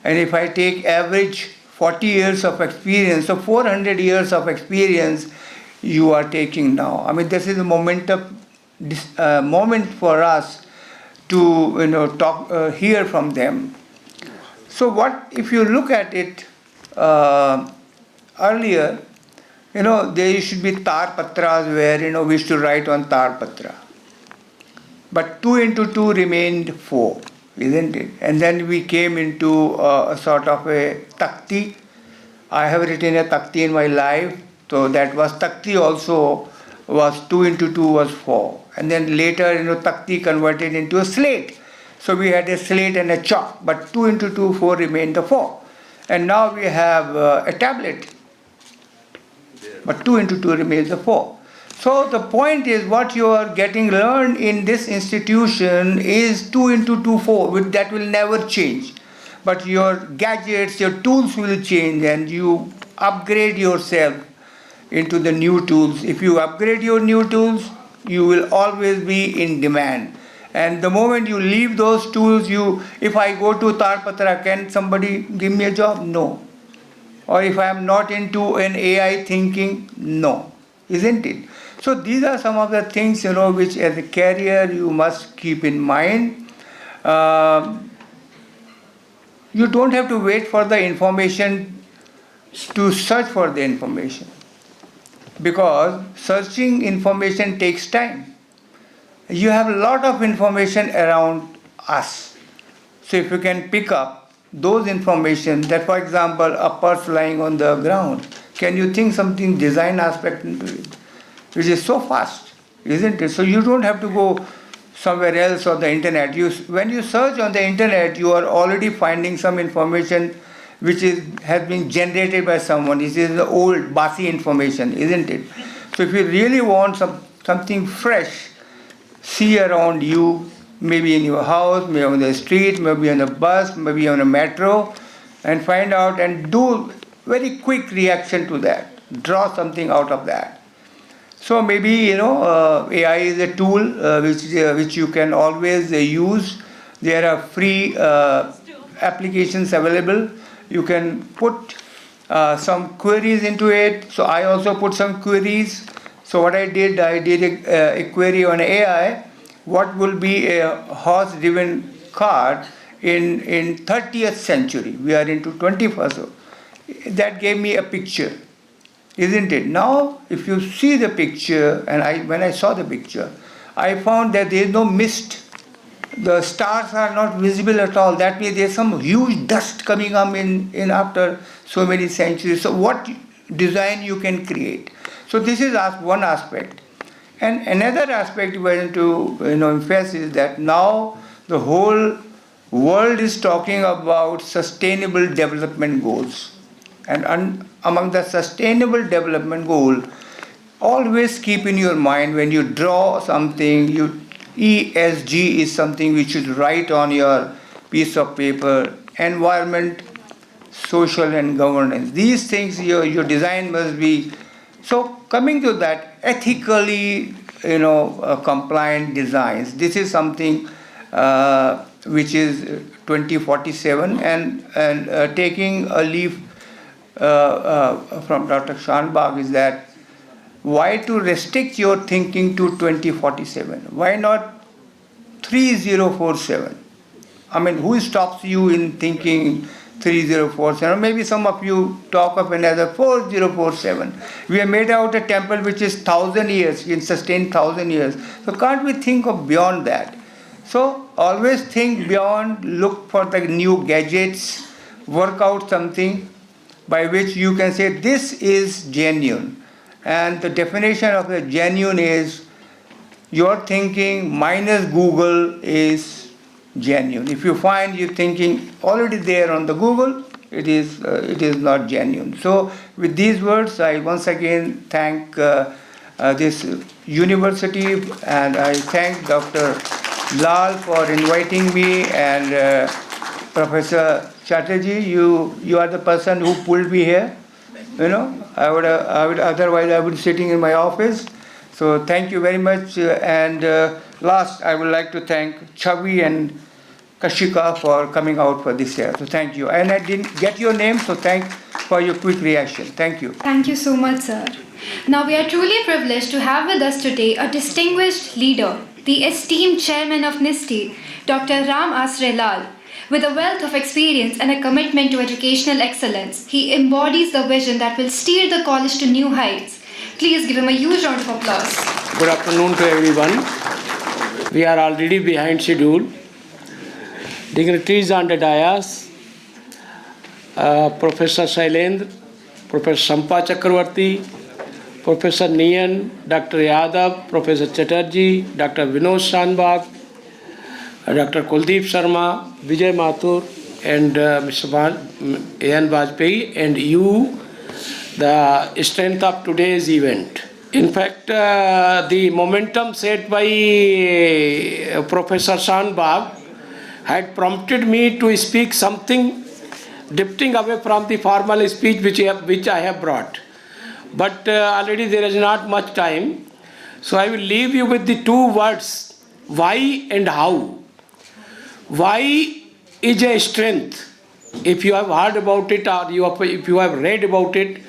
and if I take average 40 years of experience, so 400 years of experience you are taking now. I mean, this is a moment for us to hear from them. So what if you look at it earlier, there should be tar patras where we used to write on tar patra, but 2 into 2 remained 4, isn't it? And then we came into a sort of a takti. I have written a takti in my life, so that was takti also was 2 into 2 was 4. And then later, takti converted into a slate. So we had a slate and a chalk, but 2 into 2, 4 remained the 4. And now we have a tablet, but 2 into 2 remains the 4. So the point is, what you are getting learned in this institution is 2 into 2, 4, that will never change. But your gadgets, your tools will change, and you upgrade yourself into the new tools. If you upgrade your new tools, you will always be in demand. And the moment you leave those tools, if I go to Tarpatra, can somebody give me a job? No. Or if I am not into an AI thinking, no. Isn't it? So these are some of the things, which as a career you must keep in mind. You don't have to wait for the information to search for the information, because searching information takes time. You have a lot of information around us. So if you can pick up those information, that for example, a purse lying on the ground, can you think something design aspect into it, which is so fast, isn't it? So you don't have to go somewhere else on the internet. When you search on the internet, you are already finding some information which has been generated by someone. This is the old Basi information, isn't it? So if you really want something fresh, see around you, maybe in your house, maybe on the street, maybe on a bus, maybe on a metro, and find out and do very quick reaction to that. Draw something out of that. So maybe, AI is a tool which you can always use. There are free applications available. You can put some queries into it. So I also put some queries. So what I did a query on AI. What will be a horse-driven car in 30th century? We are into 21st. So that gave me a picture, isn't it? Now, if you see the picture, and when I saw the picture, I found that there is no mist. The stars are not visible at all. That means there's some huge dust coming up in after so many centuries. So what design you can create? So this is one aspect. And another aspect we want to emphasize that now the whole world is talking about sustainable development goals. And among the sustainable development goal, always keep in your mind when you draw something, ESG is something which you should write on your piece of paper. Environment, social and governance. These things, your design must be. So coming to that, ethically, compliant designs. This is something which is 2047, and taking a leaf from Dr. Shanbhag is that why to restrict your thinking to 2047? Why not 3047? I mean, who stops you in thinking 3047? Maybe some of you talk of another 4047. We have made out a temple which is 1,000 years, can sustain 1,000 years. So can't we think of beyond that? So always think beyond, look for the new gadgets, work out something by which you can say this is genuine. And the definition of the genuine is your thinking minus Google is genuine. If you find your thinking already there on the Google, it is not genuine. So with these words, I once again thank this university, and I thank Dr. Lal for inviting me, and Professor Chatterjee, you are the person who pulled me here. I would otherwise I would be sitting in my office. So thank you very much. And last, I would like to thank Chavi and Kashika for coming out for this year. So thank you. And I didn't get your name, so thanks for your quick reaction. Thank you. Thank you so much, sir. Now we are truly privileged to have with us today a distinguished leader, the esteemed chairman of NISTI, Dr. Ram Asre Lal. With a wealth of experience and a commitment to educational excellence, he embodies the vision that will steer the college to new heights. Please give him a huge round of applause. Good afternoon to everyone. We are already behind schedule. Dignitaries on the dais, Professor Shailendra, Professor Shampa Chakraverty, Professor Nien, Dr. Yadav, Professor Chatterjee, Dr. Vinod Shanbhag, Dr. Sharma, Vijay Mathur, and Mr. Nien Siao, and you, the strength of today's event. In fact, the momentum set by Professor Shanbhag had prompted me to speak something drifting away from the formal speech which I have brought. But already there is not much time, so I will leave you with the two words, why and how. Why is a strength. If you have heard about it or if you have read about it,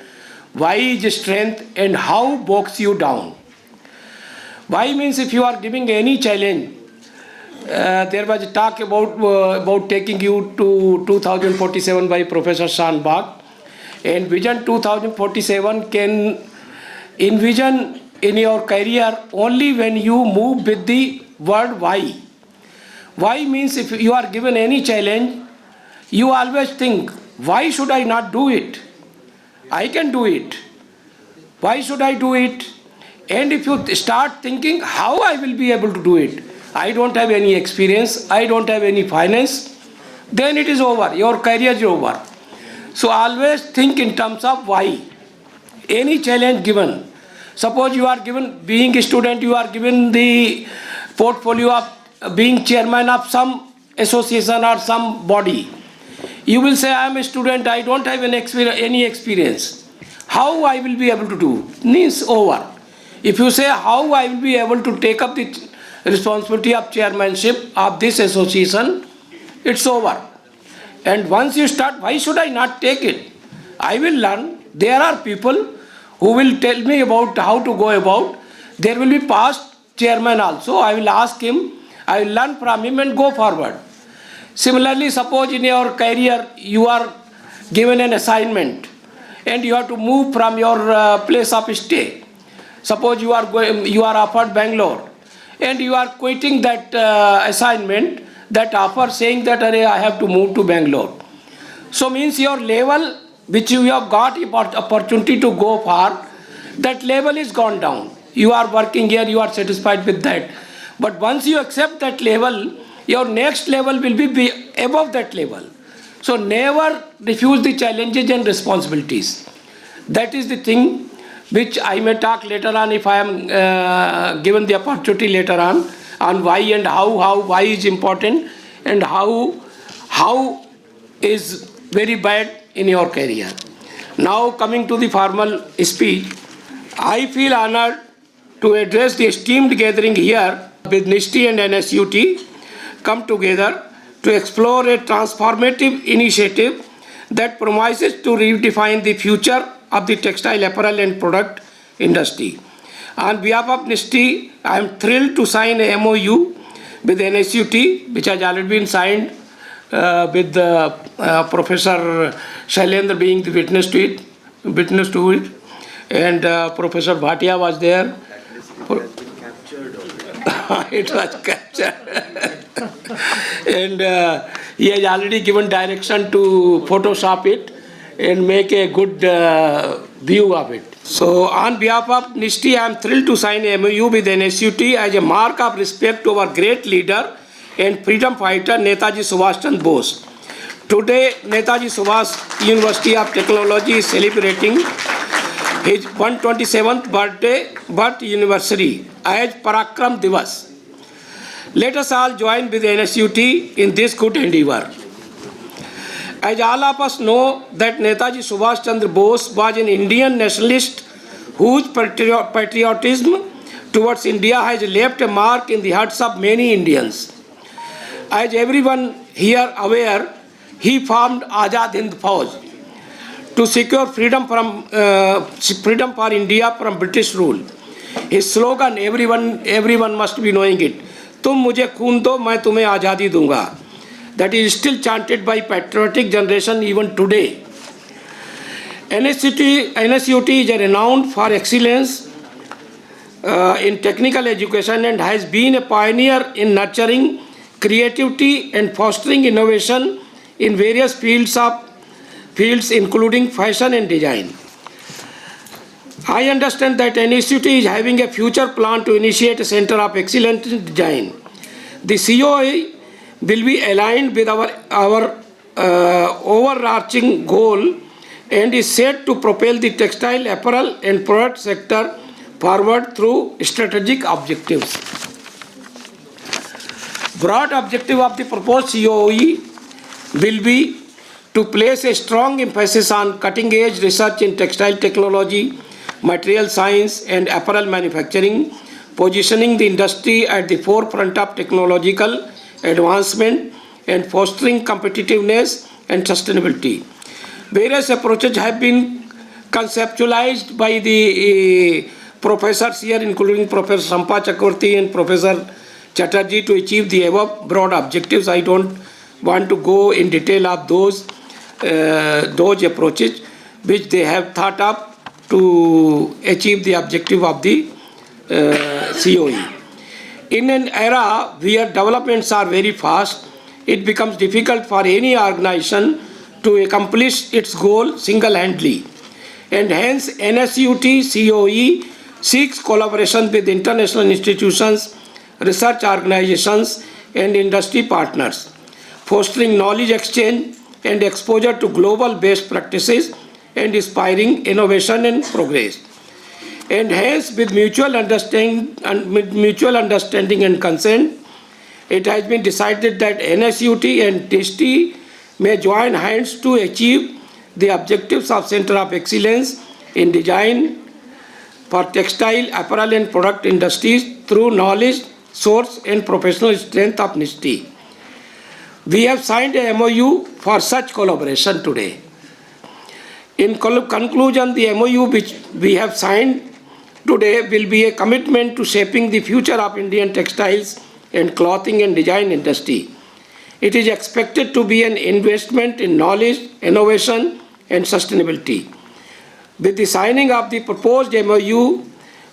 why is a strength and how bogs you down. Why means if you are giving any challenge, there was a talk about taking you to 2047 by Professor Shanbhag, and Vision 2047 can envision in your career only when you move with the word why. Why means if you are given any challenge, you always think, why should I not do it? I can do it. Why should I do it? And if you start thinking, how I will be able to do it? I don't have any experience, I don't have any finance, then it is over, your career is over. So always think in terms of why. Any challenge given. Suppose you are given, being a student, you are given the portfolio of being chairman of some association or some body. You will say, I am a student, I don't have any experience. How I will be able to do? Means over. If you say how I will be able to take up the responsibility of chairmanship of this association, it's over. And once you start, why should I not take it? I will learn. There are people who will tell me about how to go about. There will be past chairman also. I will ask him, I will learn from him and go forward. Similarly, suppose in your career you are given an assignment and you have to move from your place of stay. Suppose you are offered Bangalore and you are quitting that assignment, that offer, saying that I have to move to Bangalore. So means your level which you have got opportunity to go for, that level is gone down. You are working here, you are satisfied with that. But once you accept that level, your next level will be above that level. So never refuse the challenges and responsibilities. That is the thing which I may talk later on if I am given the opportunity later on why and why is important and how is very bad in your career. Now coming to the formal speech, I feel honored to address the esteemed gathering here with NISTI and NSUT come together to explore a transformative initiative that promises to redefine the future of the textile apparel and product industry. On behalf of NISTI, I am thrilled to sign a MOU with NSUT, which has already been signed with Professor Shailendra being the witness to it, and Professor Bhatia was there. It was captured. And he has already given direction to Photoshop it and make a good view of it. So on behalf of NISTI, I am thrilled to sign a MOU with NSUT as a mark of respect to our great leader and freedom fighter Netaji Subhash Chandra Bose. Today, Netaji Subhash University of Technology is celebrating his 127th birth anniversary as Parakram Divas. Let us all join with NSUT in this good endeavor. As all of us know that Netaji Subhash Chandra Bose was an Indian nationalist whose patriotism towards India has left a mark in the hearts of many Indians. As everyone here aware, he formed Azad Hind Fauj to secure freedom for India from British rule. His slogan, everyone must be knowing it, "Tum mujhe khoon do, main tumhe azadi dunga." That is still chanted by patriotic generation even today. NSUT is renowned for excellence in technical education and has been a pioneer in nurturing creativity and fostering innovation in various fields including fashion and design. I understand that NSUT is having a future plan to initiate a center of excellence in design. The COE will be aligned with our overarching goal and is set to propel the textile, apparel and product sector forward through strategic objectives. Broad objective of the proposed COE will be to place a strong emphasis on cutting-edge research in textile technology, material science and apparel manufacturing, positioning the industry at the forefront of technological advancement and fostering competitiveness and sustainability. Various approaches have been conceptualized by the professors here, including Professor Shampa Chakraverty and Professor Chatterjee, to achieve the above broad objectives. I don't want to go in detail of those approaches which they have thought up to achieve the objective of the COE. In an era where developments are very fast, it becomes difficult for any organization to accomplish its goal single-handedly. And hence, NSUT COE seeks collaboration with international institutions, research organizations, and industry partners, fostering knowledge exchange and exposure to global best practices and inspiring innovation and progress. And hence, with mutual understanding and consent, it has been decided that NSUT and NISTI may join hands to achieve the objectives of Center of Excellence in Design for textile, apparel and product industries through knowledge, source and professional strength of NISTI. We have signed a MOU for such collaboration today. In conclusion, the MOU which we have signed today will be a commitment to shaping the future of Indian textiles and clothing and design industry. It is expected to be an investment in knowledge, innovation and sustainability. With the signing of the proposed MOU,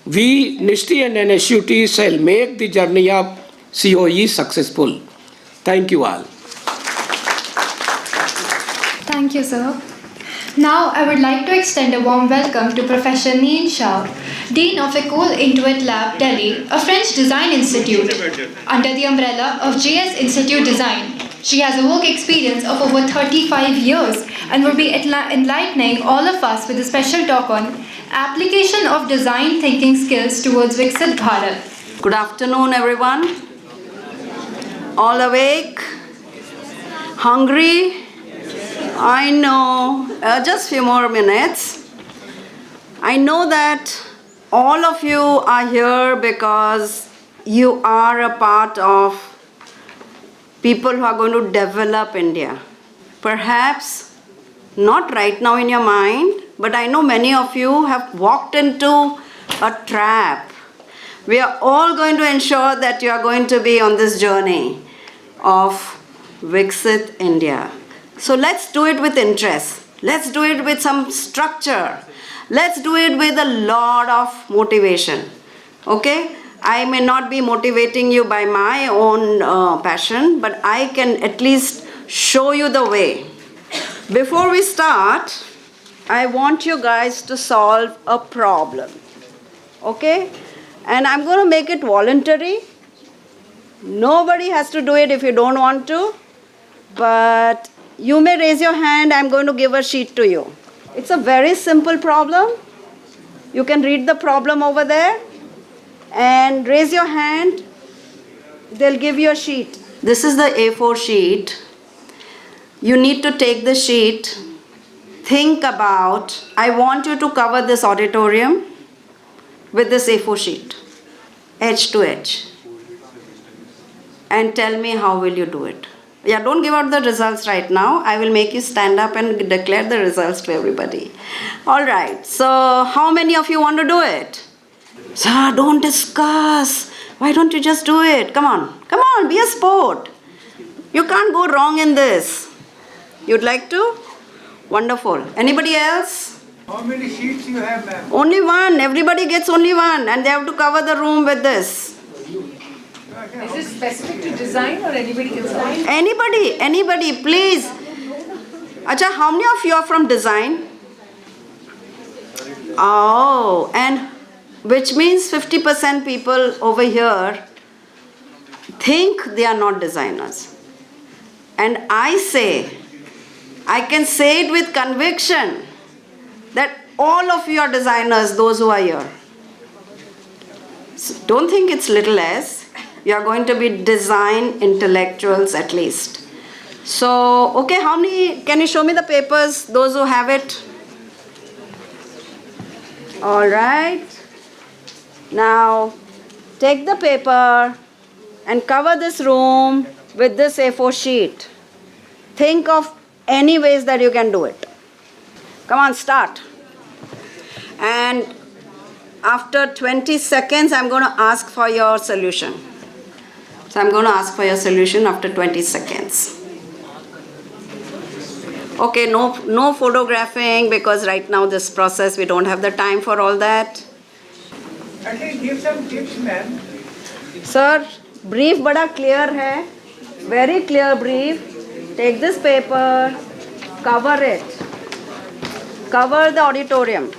we, NISTI and NSUT, shall make the journey of COE successful. Thank you all. Thank you, sir. Now, I would like to extend a warm welcome to Professor Nien Siao, Dean of Ecole Intuit Lab, Delhi, a French design institute under the umbrella of JS Institute Design. She has a work experience of over 35 years and will be enlightening all of us with a special talk on application of design thinking skills towards Viksit Bharat. Good afternoon, everyone. All awake? Hungry? I know. Just few more minutes. I know that all of you are here because you are a part of people who are going to develop India. Perhaps not right now in your mind, but I know many of you have walked into a trap. We are all going to ensure that you are going to be on this journey of Viksit India. So let's do it with interest. Let's do it with some structure. Let's do it with a lot of motivation. Okay? I may not be motivating you by my own passion, but I can at least show you the way. Before we start, I want you guys to solve a problem. Okay? And I'm going to make it voluntary. Nobody has to do it if you don't want to. But you may raise your hand. I'm going to give a sheet to you. It's a very simple problem. You can read the problem over there and raise your hand. They'll give you a sheet. This is the A4 sheet. You need to take the sheet. Think about, I want you to cover this auditorium with this A4 sheet, edge to edge. And tell me how will you do it. Yeah, don't give out the results right now. I will make you stand up and declare the results to everybody. All right. So how many of you want to do it? Sir, don't discuss. Why don't you just do it? Come on. Come on, be a sport. You can't go wrong in this. You'd like to? Wonderful. Anybody else? How many sheets you have, ma'am? Only one. Everybody gets only one. And they have to cover the room with this. Is this specific to design or anybody can sign? Anybody, please. Acha, how many of you are from design? Oh, and which means 50% people over here think they are not designers. And I can say it with conviction that all of you are designers, those who are here. So don't think it's little s. You are going to be design intellectuals at least. So, okay, how many, can you show me the papers, those who have it? All right. Now, take the paper and cover this room with this A4 sheet. Think of any ways that you can do it. Come on, start. And after 20 seconds, I'm going to ask for your solution. So I'm going to ask for your solution after 20 seconds. Okay, no photographing because right now this process, we don't have the time for all that. I can give some tips, ma'am. Sir, brief bada clear hai. Very clear brief. Take this paper, cover it. Cover the auditorium.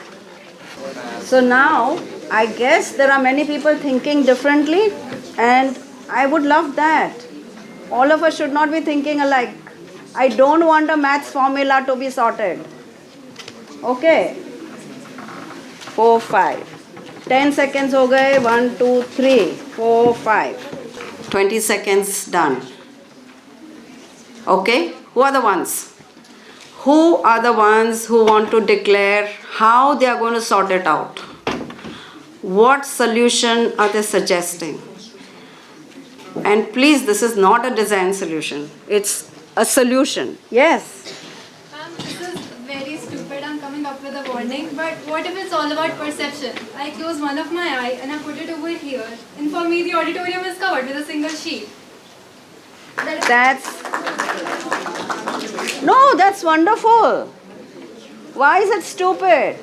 So now, I guess there are many people thinking differently and I would love that. All of us should not be thinking alike. I don't want a maths formula to be sorted. Okay. 4, 5. 10 seconds ho gaye. 1, 2, 3, 4, 5. 20 seconds done. Okay. Who are the ones? Who are the ones who want to declare how they are going to sort it out? what solution are they suggesting? And please, this is not a design solution. It's a solution. Yes. This is very stupid. I'm coming up with a warning. But what if it's all about perception? I close one of my eye and I put it over here. And for me, the auditorium is covered with a single sheet. That's wonderful. Why is it stupid?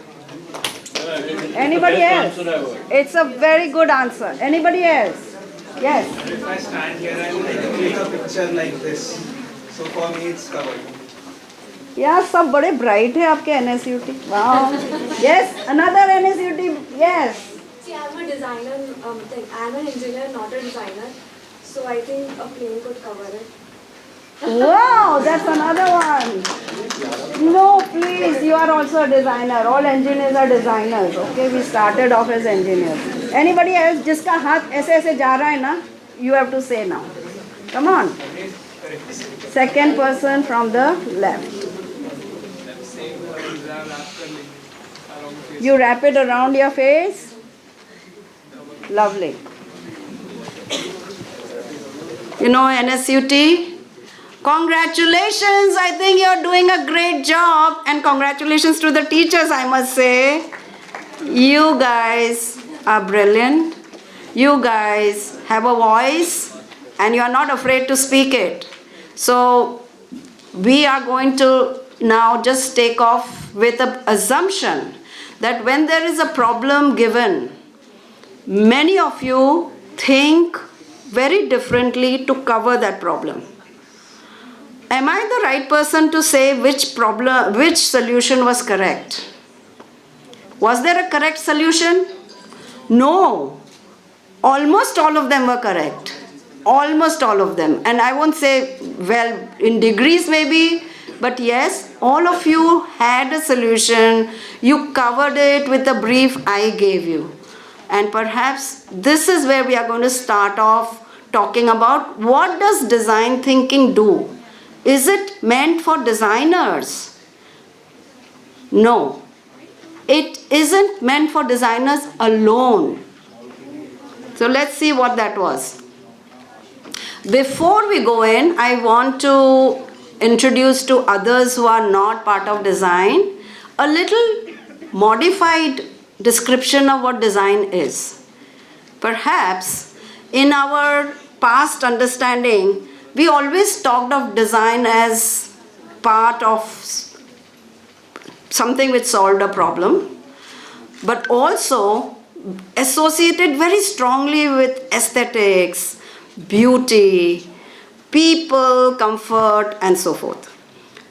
Anybody else? It's a very good answer. Anybody else? Yes. If I stand here and take a picture like this, so for me it's covered. Yeah, सब बड़े bright है आपके NSUT. Wow. Yes, another NSUT. Yes. See, I'm a designer. I'm an engineer, not a designer. So I think a plane could cover it. Wow, that's another one. No, please, you are also a designer. All engineers are designers. Okay, we started off as engineers. Anybody else? जिसका हाथ ऐसे ऐसे जा रहा है ना, you have to say now. Come on. Second person from the left. You wrap it around your face. Lovely. You know, NSUT, congratulations. I think you're doing a great job. And congratulations to the teachers, I must say. You guys are brilliant. You guys have a voice and you are not afraid to speak it. So we are going to now just take off with an assumption that when there is a problem given, many of you think very differently to cover that problem. Am I the right person to say which solution was correct? Was there a correct solution? No. Almost all of them were correct. Almost all of them. And I won't say, well, in degrees maybe, but yes, all of you had a solution. You covered it with the brief I gave you. And perhaps this is where we are going to start off talking about what does design thinking do? Is it meant for designers? No. It isn't meant for designers alone. So let's see what that was. Before we go in, I want to introduce to others who are not part of design a little modified description of what design is. Perhaps in our past understanding, we always talked of design as part of something which solved a problem, but also associated very strongly with aesthetics, beauty, people, comfort, and so forth.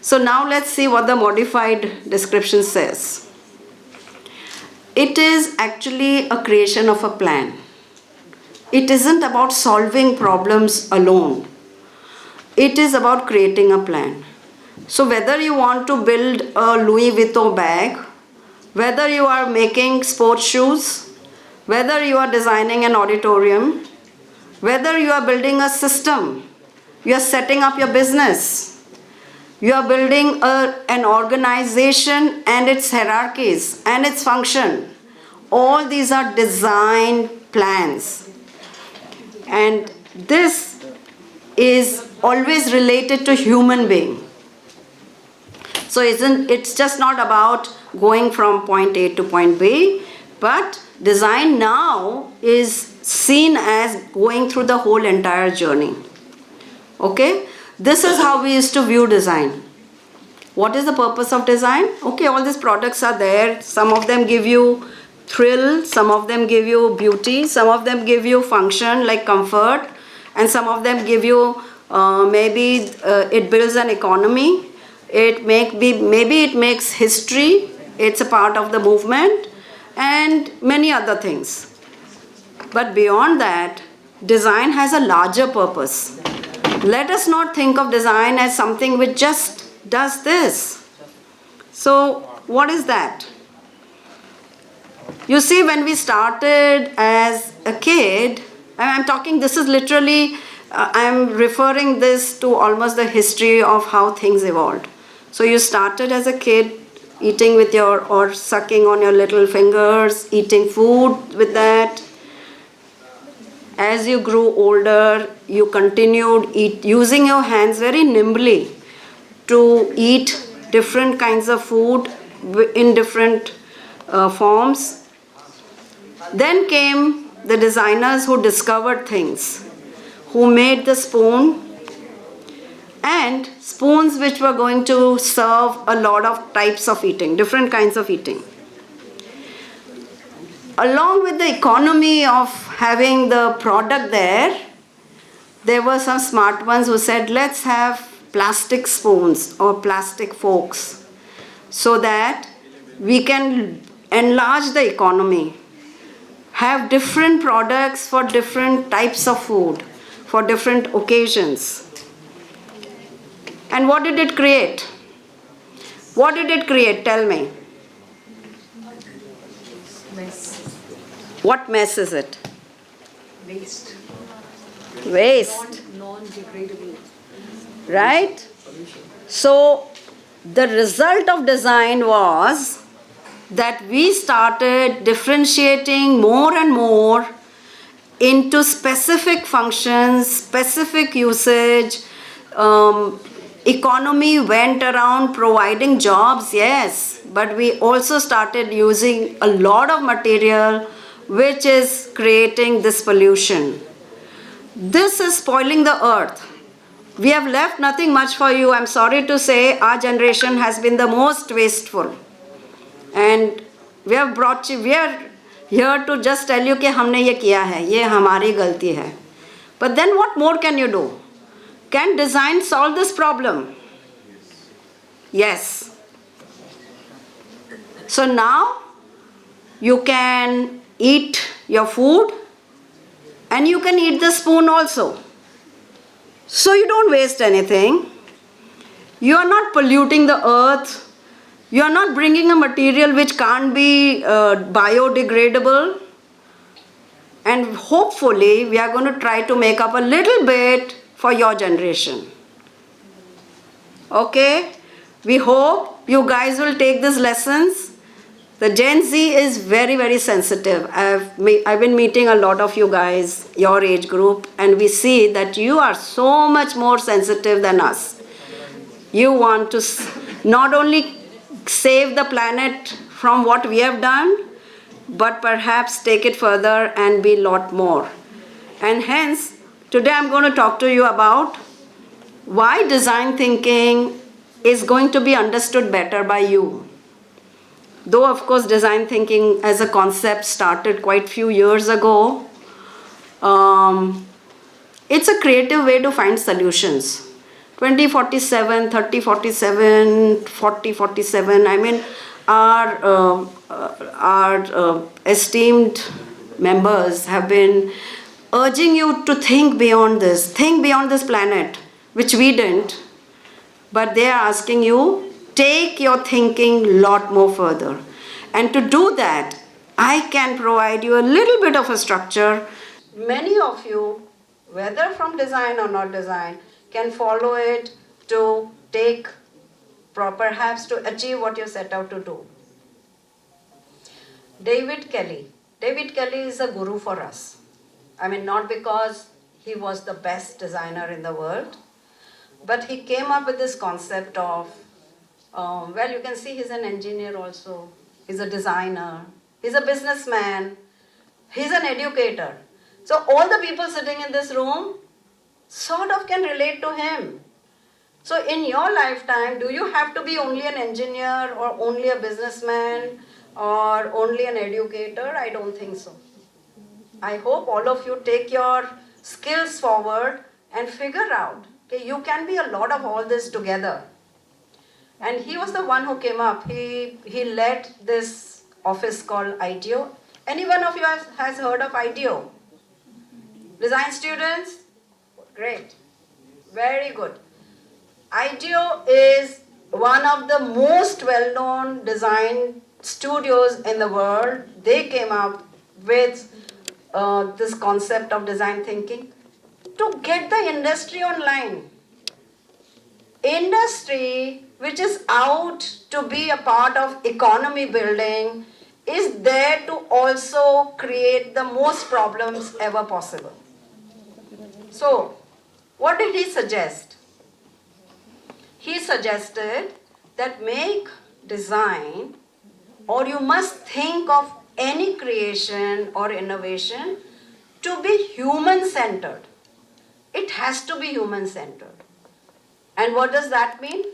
So now let's see what the modified description says. It is actually a creation of a plan. It isn't about solving problems alone. It is about creating a plan. So whether you want to build a Louis Vuitton bag, whether you are making sports shoes, whether you are designing an auditorium, whether you are building a system, you are setting up your business, you are building an organization and its hierarchies and its function, all these are design plans. And this is always related to human being. So it's just not about going from point A to point B, but design now is seen as going through the whole entire journey. Okay? This is how we used to view design. What is the purpose of design? Okay, all these products are there. Some of them give you thrill, some of them give you beauty, some of them give you function like comfort, and some of them give you maybe it builds an economy. Maybe it makes history. It's a part of the movement and many other things. But beyond that, design has a larger purpose. Let us not think of design as something which just does this. So what is that? You see, when we started as a kid, I'm talking, this is literally, I'm referring this to almost the history of how things evolved. So you started as a kid, eating with your, or sucking on your little fingers, eating food with that. As you grew older, you continued using your hands very nimbly to eat different kinds of food in different forms. Then came the designers who discovered things, who made the spoon, and spoons which were going to serve a lot of types of eating, different kinds of eating. Along with the economy of having the product there were some smart ones who said, let's have plastic spoons or plastic forks so that we can enlarge the economy, have different products for different types of food, for different occasions. And what did it create? What did it create? Tell me. Mess. What mess is it? Waste. Waste. Non-degradable. Right? So the result of design was that we started differentiating more and more into specific functions, specific usage. Economy went around providing jobs, yes, but we also started using a lot of material which is creating this pollution. This is spoiling the earth. We have left nothing much for you. I'm sorry to say our generation has been the most wasteful. And we are here to just tell you कि हमने ये किया है, ये हमारी गलती है. But then what more can you do? Can design solve this problem? Yes. So now you can eat your food and you can eat the spoon also. So you don't waste anything. You are not polluting the earth. You are not bringing a material which can't be biodegradable. And hopefully we are going to try to make up a little bit for your generation. Okay? We hope you guys will take these lessons. The Gen Z is very, very sensitive. I've been meeting a lot of you guys, your age group, and we see that you are so much more sensitive than us. You want to not only save the planet from what we have done, but perhaps take it further and be a lot more. And hence, today I'm going to talk to you about why design thinking is going to be understood better by you. Though, of course, design thinking as a concept started quite a few years ago, it's a creative way to find solutions. 2047, 3047, 4047, I mean, our esteemed members have been urging you to think beyond this planet, which we didn't, but they are asking you, take your thinking a lot more further. And to do that, I can provide you a little bit of a structure. Many of you, whether from design or not design, can follow it to take, perhaps to achieve what you set out to do. David Kelly is a guru for us. I mean, not because he was the best designer in the world, but he came up with this concept of, well, you can see he's an engineer also, he's a designer, he's a businessman, he's an educator. So all the people sitting in this room sort of can relate to him. So in your lifetime, do you have to be only an engineer or only a businessman or only an educator? I don't think so. I hope all of you take your skills forward and figure out, okay, you can be a lot of all this together. And he was the one who came up. He led this office called IDEO. Any one of you has heard of IDEO? Design students? Great. Very good. IDEO is one of the most well-known design studios in the world. They came up with this concept of design thinking to get the industry online. industry, which is out to be a part of economy building, is there to also create the most problems ever possible. So, what did he suggest? He suggested that make design, or you must think of any creation or innovation to be human-centered. It has to be human-centered. And what does that mean?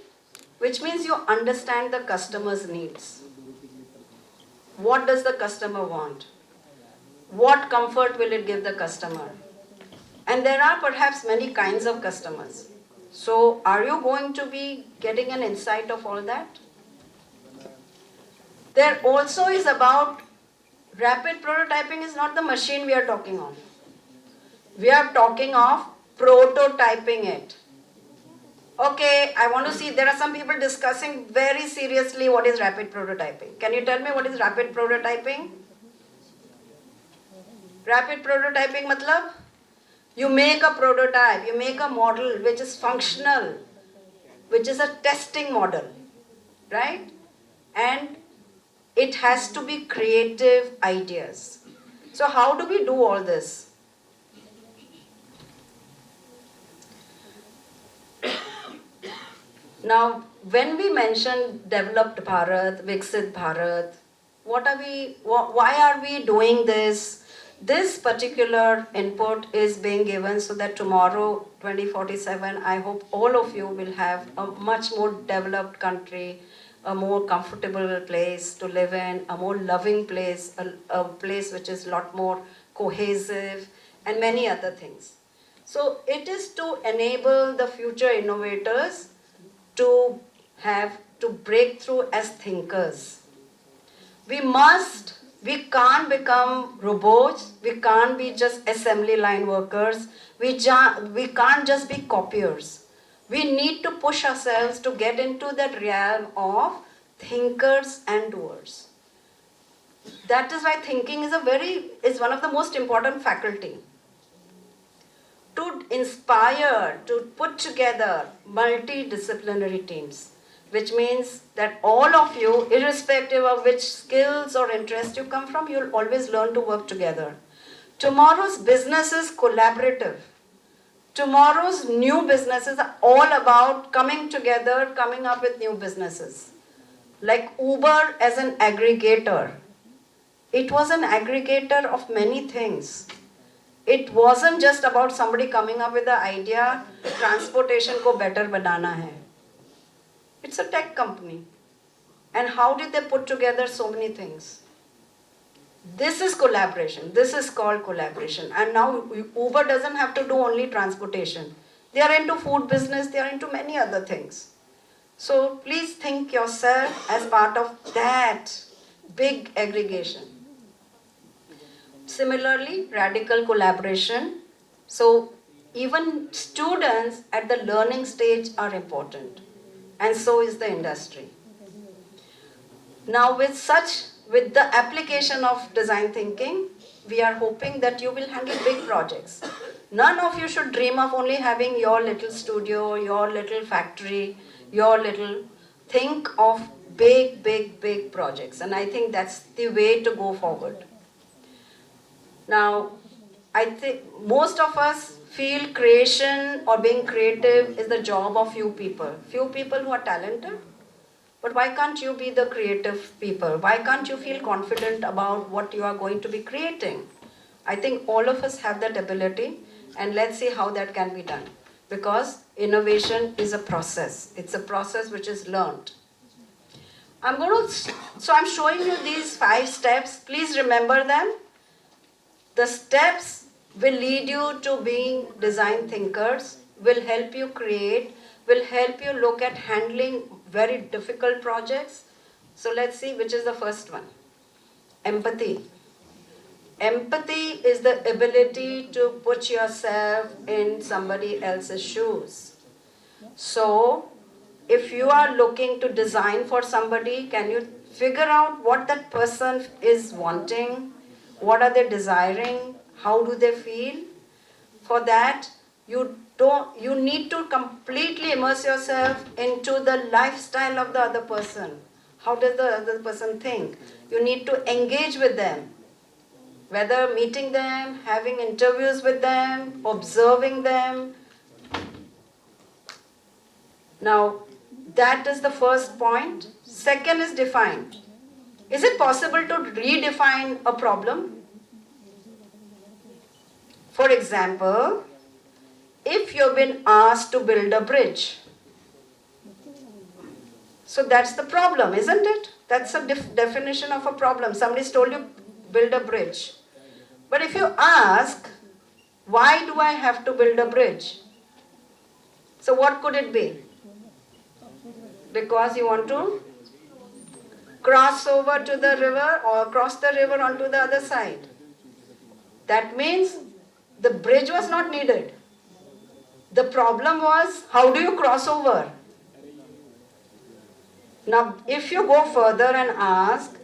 Which means you understand the customer's needs. What does the customer want? What comfort will it give the customer? And there are perhaps many kinds of customers. So are you going to be getting an insight of all that? There also is about rapid prototyping is not the machine we are talking of. We are talking of prototyping it. Okay, I want to see, there are some people discussing very seriously what is rapid prototyping. Can you tell me what is rapid prototyping? Rapid prototyping matlab? You make a prototype, you make a model which is functional, which is a testing model, right? And it has to be creative ideas. So how do we do all this? Now, when we mention developed Bharat, Viksit Bharat, why are we doing this? This particular input is being given so that tomorrow, 2047, I hope all of you will have a much more developed country, a more comfortable place to live in, a more loving place, a place which is a lot more cohesive, and many other things. So it is to enable the future innovators to break through as thinkers. We can't become robots, we can't be just assembly line workers, we can't just be copiers. We need to push ourselves to get into that realm of thinkers and doers. That is why thinking is one of the most important faculty. To inspire, to put together multidisciplinary teams, which means that all of you, irrespective of which skills or interests you come from, you'll always learn to work together. Tomorrow's business is collaborative. Tomorrow's new businesses are all about coming together, coming up with new businesses. Like Uber as an aggregator. It was an aggregator of many things. It wasn't just about somebody coming up with the idea, transportation ko better banana hai. It's a tech company. And how did they put together so many things? This is collaboration. This is called collaboration. And now Uber doesn't have to do only transportation. They are into food business. They are into many other things. So please think yourself as part of that big aggregation. Similarly, radical collaboration. So even students at the learning stage are important. And so is the industry. Now with the application of design thinking, we are hoping that you will handle big projects. None of you should dream of only having your little studio, your little factory, think of big, big, big projects. And I think that's the way to go forward. Now, I think most of us feel creation or being creative is the job of few people who are talented. But why can't you be the creative people? Why can't you feel confident about what you are going to be creating? I think all of us have that ability, and let's see how that can be done. Because innovation is a process. It's a process which is learned. So I'm showing you these 5 steps. Please remember them. The steps will lead you to being design thinkers, will help you create, will help you look at handling very difficult projects. So let's see which is the first one. Empathy. Empathy is the ability to put yourself in somebody else's shoes. So if you are looking to design for somebody, can you figure out what that person is wanting? What are they desiring? How do they feel? For that, you You need to completely immerse yourself into the lifestyle of the other person. How does the other person think? You need to engage with them. Whether meeting them, having interviews with them, observing them. Now, that is the first point. Second is define. Is it possible to redefine a problem? For example, if you've been asked to build a bridge, so that's the problem, isn't it? That's a definition of a problem. Somebody's told you build a bridge. But if you ask, why do I have to build a bridge? So what could it be? Because you want to cross over to the river or cross the river onto the other side. That means the bridge was not needed. The problem was, how do you cross over? Now, if you go further and ask,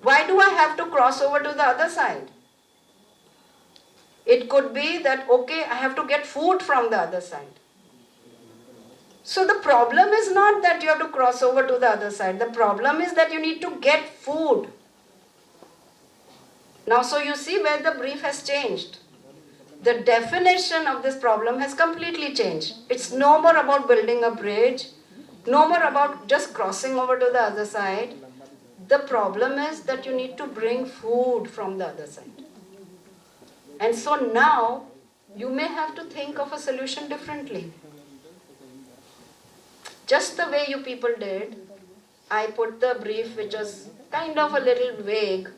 why do I have to cross over to the other side? It could be that, okay, I have to get food from the other side. So the problem is not that you have to cross over to the other side. The problem is that you need to get food. Now, so you see where the brief has changed. The definition of this problem has completely changed. It's no more about building a bridge, no more about just crossing over to the other side. The problem is that you need to bring food from the other side. And so now, you may have to think of a solution differently. Just the way you people did, I put the brief which was kind of a little vague,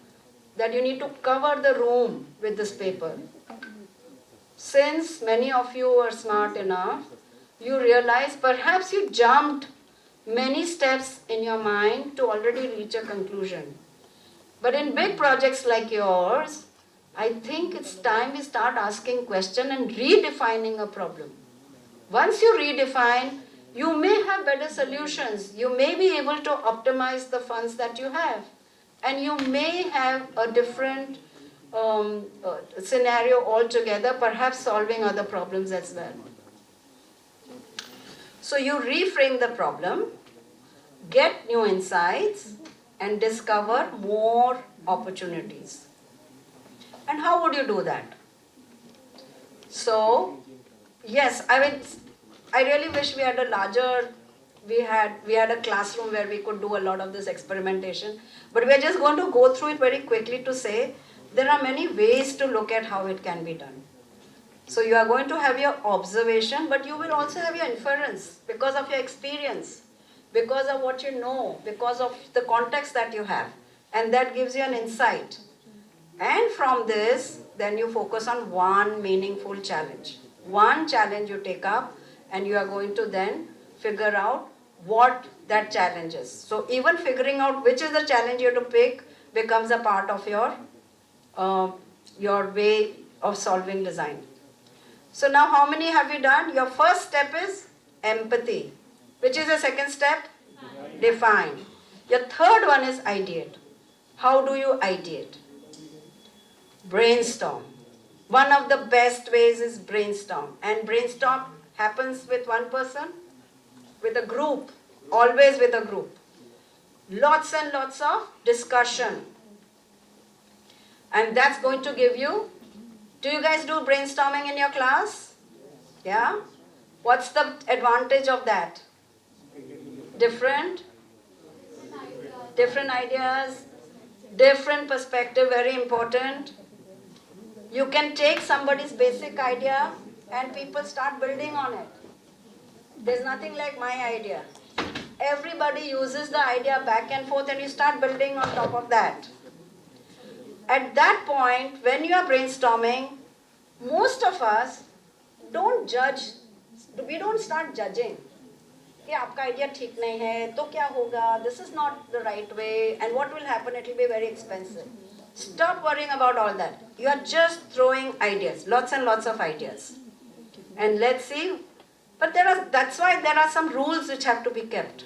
that you need to cover the room with this paper. Since many of you are smart enough, you realize perhaps you jumped many steps in your mind to already reach a conclusion. But in big projects like yours, I think it's time we start asking questions and redefining a problem. Once you redefine, you may have better solutions. You may be able to optimize the funds that you have. And you may have a different scenario altogether, perhaps solving other problems as well. So you reframe the problem, get new insights, and discover more opportunities. And how would you do that? So, yes, I really wish we had a larger, we had a classroom where we could do a lot of this experimentation. But we're just going to go through it very quickly to say there are many ways to look at how it can be done. So you are going to have your observation, but you will also have your inference because of your experience, because of what you know, because of the context that you have. And that gives you an insight. And from this, then you focus on one meaningful challenge. One challenge you take up, and you are going to then figure out what that challenge is. So even figuring out which is the challenge you have to pick becomes a part of your way of solving design. So now how many have you done? Your first step is empathy. Which is the second step? Define. Your third one is ideate. How do you ideate? Brainstorm. One of the best ways is brainstorm. And brainstorm happens with one person, with a group, always with a group. Lots and lots of discussion. And that's going to give you, do you guys do brainstorming in your class? Yeah? What's the advantage of that? Different ideas, different perspective, very important. You can take somebody's basic idea and people start building on it. There's nothing like my idea. Everybody uses the idea back and forth and you start building on top of that. At that point, when you are brainstorming, most of us don't judge. We don't start judging. कि आपका idea ठीक नहीं है, तो क्या होगा? This is not the right way, and what will happen? It will be very expensive. Stop worrying about all that. You are just throwing ideas, lots and lots of ideas. And let's see. But that's why there are some rules which have to be kept.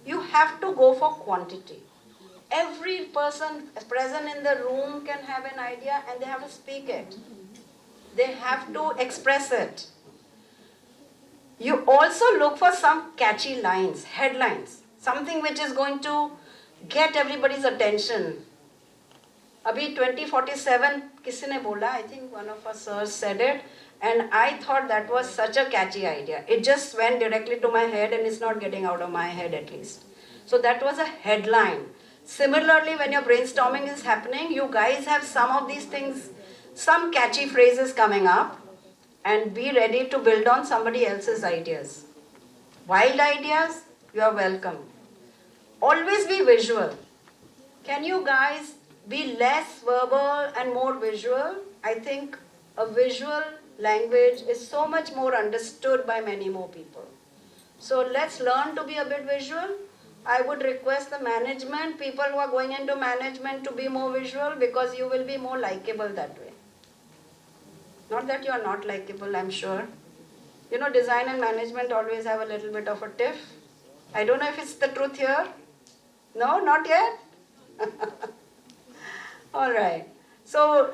You have to go for quantity. Every person present in the room can have an idea and they have to speak it. They have to express it. You also look for some catchy lines, headlines, something which is going to get everybody's attention. Abhi 2047, किसी ने बोला, I think one of our sirs said it, and I thought that was such a catchy idea. It just went directly to my head and it's not getting out of my head at least. So that was a headline. Similarly, when your brainstorming is happening, you guys have some of these things, some catchy phrases coming up, and be ready to build on somebody else's ideas. Wild ideas, you are welcome. Always be visual. Can you guys be less verbal and more visual? I think a visual language is so much more understood by many more people. So let's learn to be a bit visual. I would request the management, people who are going into management, to be more visual, because you will be more likable that way. Not that you are not likable, I'm sure. You know, design and management always have a little bit of a tiff. I don't know if it's the truth here. No, not yet? All right. So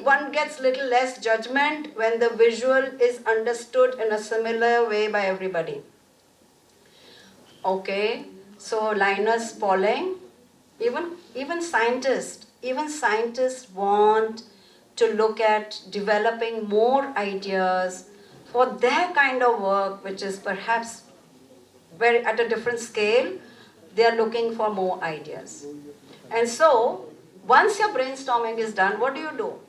one gets little less judgment when the visual is understood in a similar way by everybody. Okay, so Linus Pauling, even scientists want to look at developing more ideas for their kind of work, which is perhaps very at a different scale. They are looking for more ideas. And so, once your brainstorming is done, what do?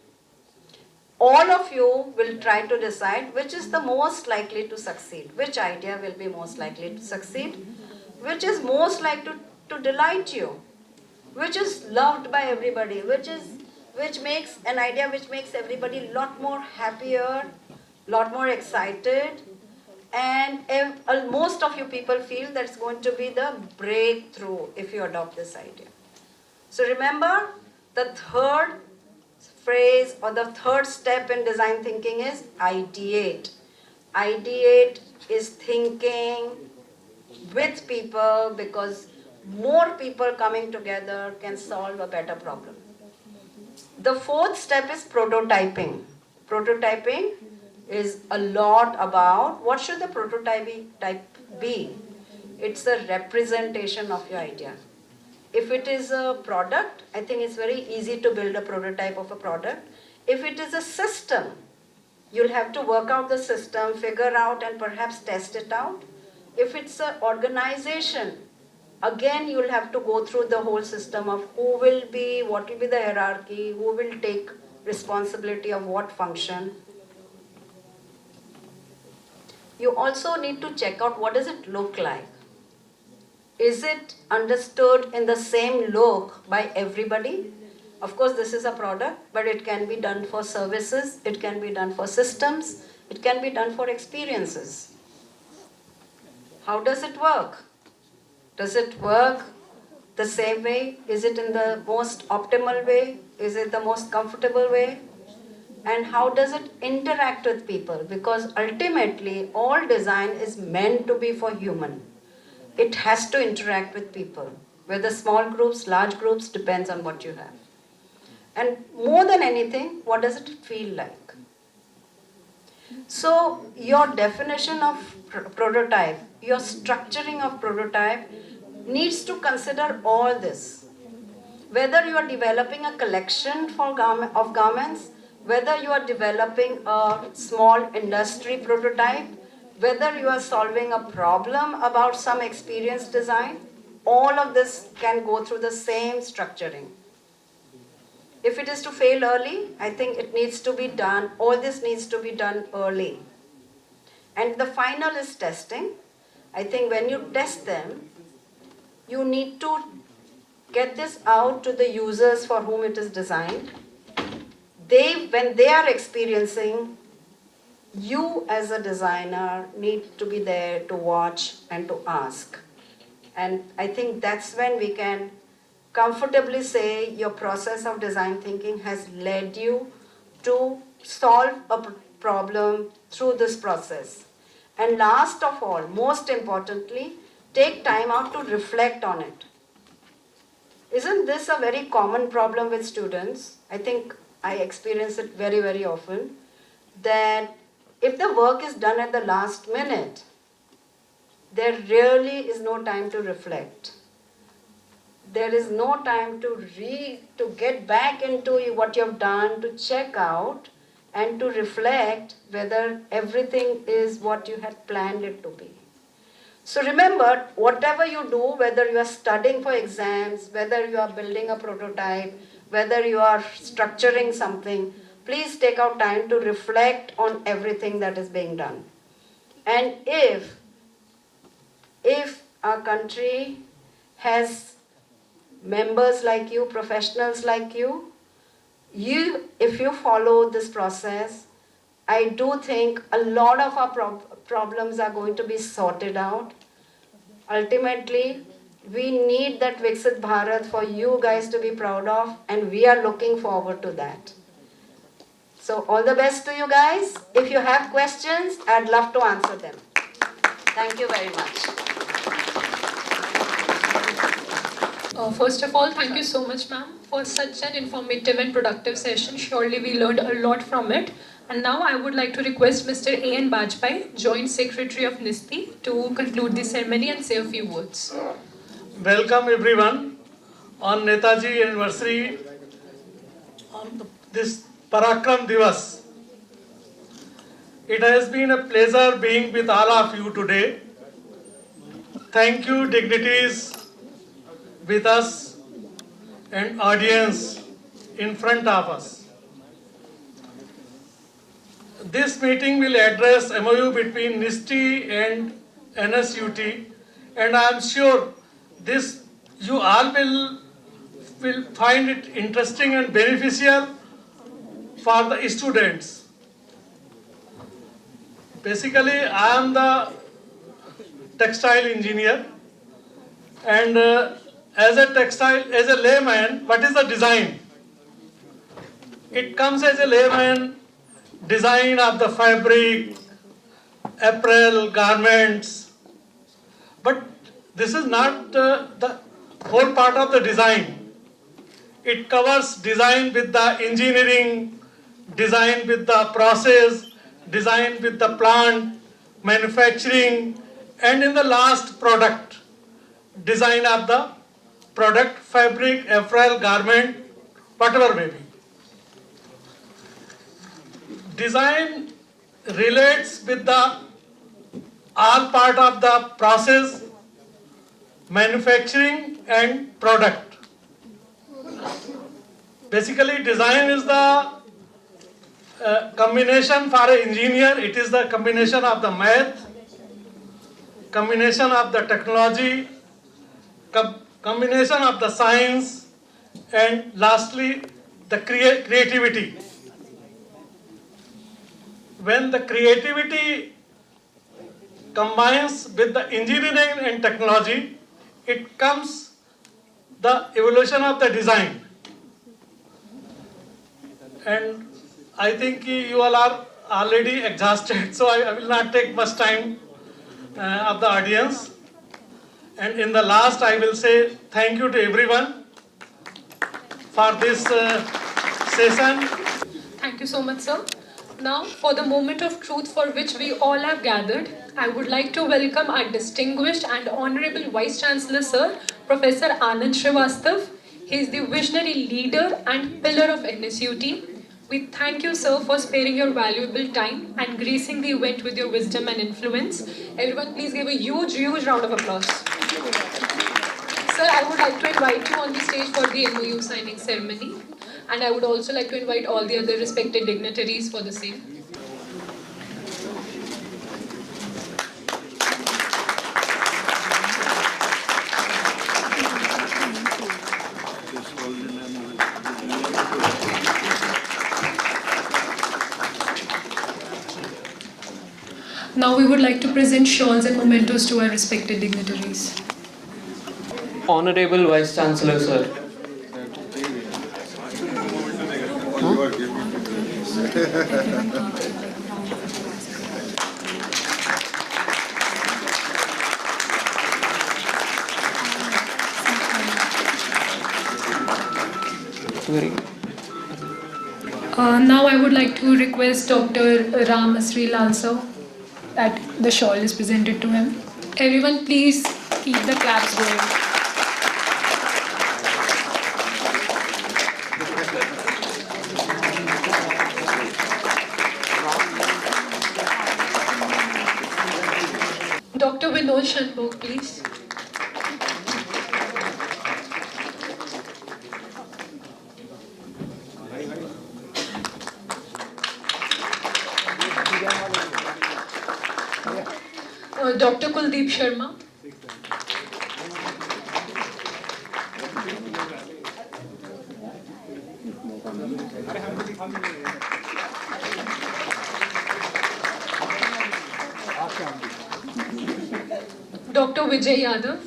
All of you will try to decide which is the most likely to succeed, which idea will be most likely to succeed, which is most likely to delight you, which is loved by everybody, which makes an idea which makes everybody a lot more happier, lot more excited, and most of you people feel that's going to be the breakthrough if you adopt this idea. So remember, the third phrase or the third step in design thinking is ideate. Ideate is thinking with people, because more people coming together can solve a better problem. The fourth step is prototyping. Prototyping is a lot about what should the prototype be. It's a representation of your idea. If it is a product, I think it's very easy to build a prototype of a product. If it is a system, you'll have to work out the system, figure out and perhaps test it out. If it's an organization, again you'll have to go through the whole system of who will be, what will be the hierarchy, who will take responsibility of what function. You also need to check out what does it look like. Is it understood in the same look by everybody? Of course, this is a product, but it can be done for services, it can be done for systems, it can be done for experiences. How does it work? Does it work the same way? Is it in the most optimal way? Is it the most comfortable way? And how does it interact with people? Because ultimately, all design is meant to be for human. It has to interact with people. Whether small groups, large groups, depends on what you have. And more than anything, what does it feel like? So your definition of prototype, your structuring of prototype needs to consider all this. Whether you are developing a collection of garments, whether you are developing a small industry prototype, whether you are solving a problem about some experience design, all of this can go through the same structuring. If it is to fail early, I think it needs to be done, all this needs to be done early. And the final is testing. I think when you test them, you need to get this out to the users for whom it is designed. When they are experiencing, you as a designer need to be there to watch and to ask. And I think that's when we can comfortably say your process of design thinking has led you to solve a problem through this process. And last of all, most importantly, take time out to reflect on it. Isn't this a very common problem with students? I think I experience it very, very often, that if the work is done at the last minute, there really is no time to reflect. There is no time to get back into what you have done, to check out and to reflect whether everything is what you had planned it to be. So remember, whatever you do, whether you are studying for exams, whether you are building a prototype, whether you are structuring something, please take out time to reflect on everything that is being done. And if our country has members like you, professionals like you, if you follow this process, I do think a lot of our problems are going to be sorted out. Ultimately, we need that Viksit Bharat for you guys to be proud of, and we are looking forward to that. So all the best to you guys. If you have questions, I'd love to answer them. Thank you very much. First of all, thank you so much, ma'am, for such an informative and productive session. Surely we learned a lot from it. And now I would like to request Mr. A.N. Bajpai, Joint Secretary of NISTI, to conclude the ceremony and say a few words. Welcome everyone on Netaji anniversary on this Parakram Divas. It has been a pleasure being with all of you today. Thank you, dignitaries with us and audience in front of us. This meeting will address MOU between NISTI and NSUT, and I am sure you all will find it interesting and beneficial for the students. Basically, I am the textile engineer, and as a layman, what is the design? It comes as a layman, design of the fabric, apparel, garments, but this is not the whole part of the design. It covers design with the engineering, design with the process, design with the plant, manufacturing, and in the last product, design of the product, fabric, apparel, garment, whatever may be. Design relates with the all part of the process, manufacturing and product. Basically, design is the combination for an engineer. It is the combination of the math, combination of the technology, combination of the science, and lastly, the creativity. When the creativity combines with the engineering and technology, it comes the evolution of the design. And I think you all are already exhausted, so I will not take much time of the audience. And in the last, I will say thank you to everyone for this session. Thank you so much, sir. Now, for the moment of truth for which we all have gathered, I would like to welcome our distinguished and honorable Vice Chancellor, Sir, Professor Anand Srivastav. He is the visionary leader and pillar of NSUT. We thank you, sir, for sparing your valuable time and gracing the event with your wisdom and influence. Everyone, please give a huge, huge round of applause. Sir, I would like to invite you on the stage for the MOU signing ceremony. And I would also like to invite all the other respected dignitaries for the same. Now we would like to present shawls and mementos to our respected dignitaries. Honorable Vice Chancellor, sir. Now I would like to request Dr. Ram Asri Lal sir that the shawl is presented to him. Everyone, please keep the claps going. Dr. Vinod Shanbhag, please. Dr. Kuldeep Sharma. Dr. Vijay Yadav.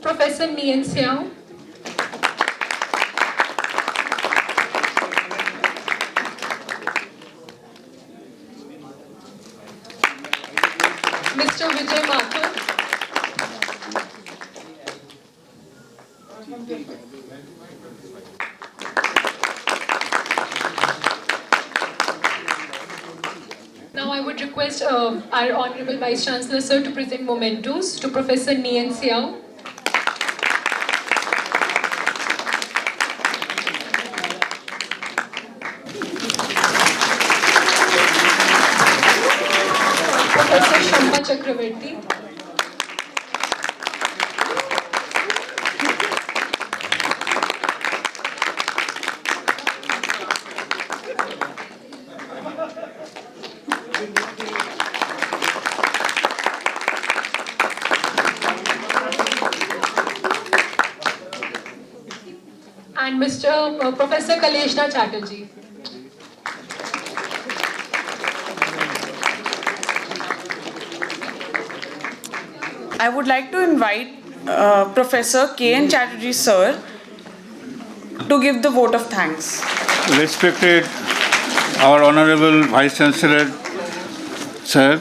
Professor Nien Siao. Mr. Vijay Mathur. Now I would request our Honorable Vice Chancellor Sir to present mementos to Professor Nien Siao. Professor Shampa Chakraverty. And Mr. Professor Kaleshna Chatterjee. I would like to invite Professor K.N. Chatterjee sir to give the vote of thanks. Respected our Honorable Vice Chancellor, Sir,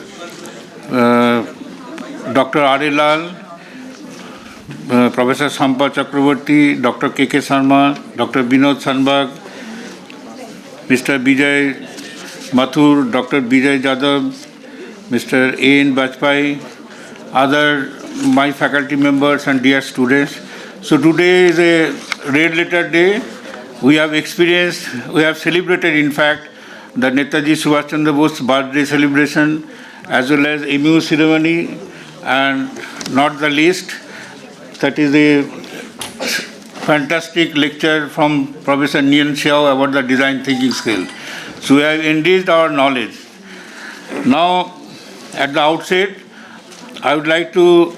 Dr. R.A. Lal, Professor Shampa Chakraverty, Dr. K.K. Sharma, Dr. Vinod Shanbhag, Mr. Vijay Mathur, Dr. Vijay Yadav, Mr. A.N. Bajpai, other my faculty members and dear students. So today is a red letter day. We have celebrated in fact the Netaji Subhash Chandra Bose birthday celebration as well as MOU ceremony, and not the least, that is a fantastic lecture from Professor Nien Siao about the design thinking skill. So we have enriched our knowledge. Now, at the outset, I would like to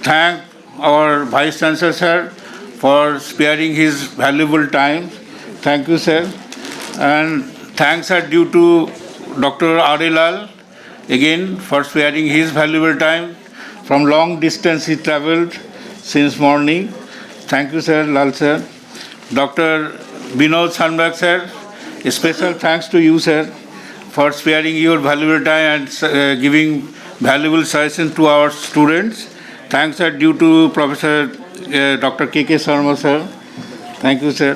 thank our Vice Chancellor sir for sparing his valuable time. Thank you, sir. And thanks are due to Dr. R.A. Lal again for sparing his valuable time. From long distance he travelled since morning. Thank you, sir, Lal sir. Dr. Vinod Shanbhag sir, a special thanks to you, sir, for sparing your valuable time and giving valuable suggestions to our students. Thanks are due to Professor Dr. K.K. Sharma sir. Thank you, sir,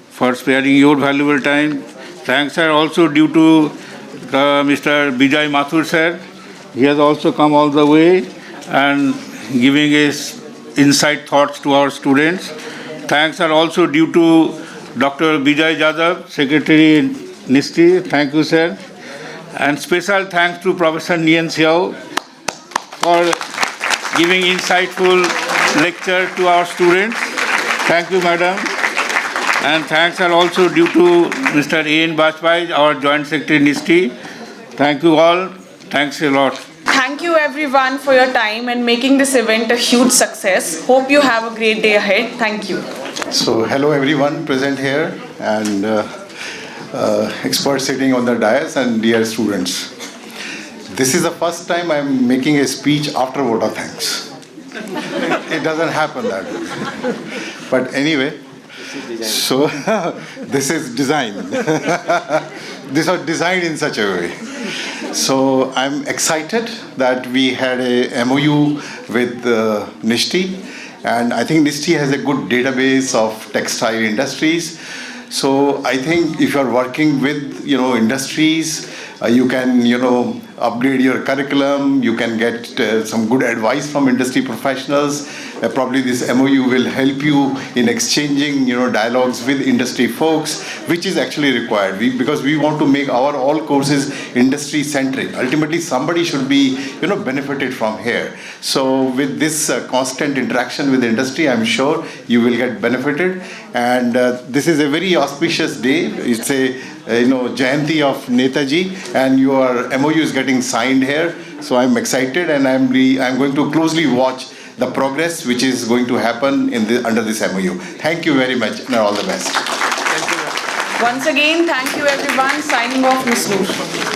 for sparing your valuable time. Thanks are also due to Mr. Vijay Mathur sir. He has also come all the way and giving his insight thoughts to our students. Thanks are also due to Dr. Vijay Yadav, Secretary in NISTI. Thank you, sir. And special thanks to Professor Nien Siao for giving insightful lecture to our students. Thank you, madam. And thanks are also due to Mr. A.N. Bajpai, our Joint Secretary NISTI. Thank you all. Thanks a lot. Thank you everyone for your time and making this event a huge success. Hope you have a great day ahead. Thank you. So hello everyone present here and experts sitting on the dais and dear students. This is the first time I'm making a speech after vote of thanks. It doesn't happen that way. But anyway, so this is design. these are designed in such a way. So I'm excited that we had a MOU with NISTI, and I think NISTI has a good database of textile industries. So I think if you're working with industries, you can upgrade your curriculum, you can get some good advice from industry professionals. Probably this MOU will help you in exchanging dialogues with industry folks, which is actually required because we want to make our all courses industry centric. Ultimately somebody should be benefited from here. So with this constant interaction with industry, I'm sure you will get benefited. And this is a very auspicious day. It's a Jayanti of Netaji, and your MOU is getting signed here. So I'm excited, and I'm going to closely watch the progress which is going to happen under this MOU. Thank you very much, and all the best. Once again, thank you everyone. Signing off, Ms. Noor.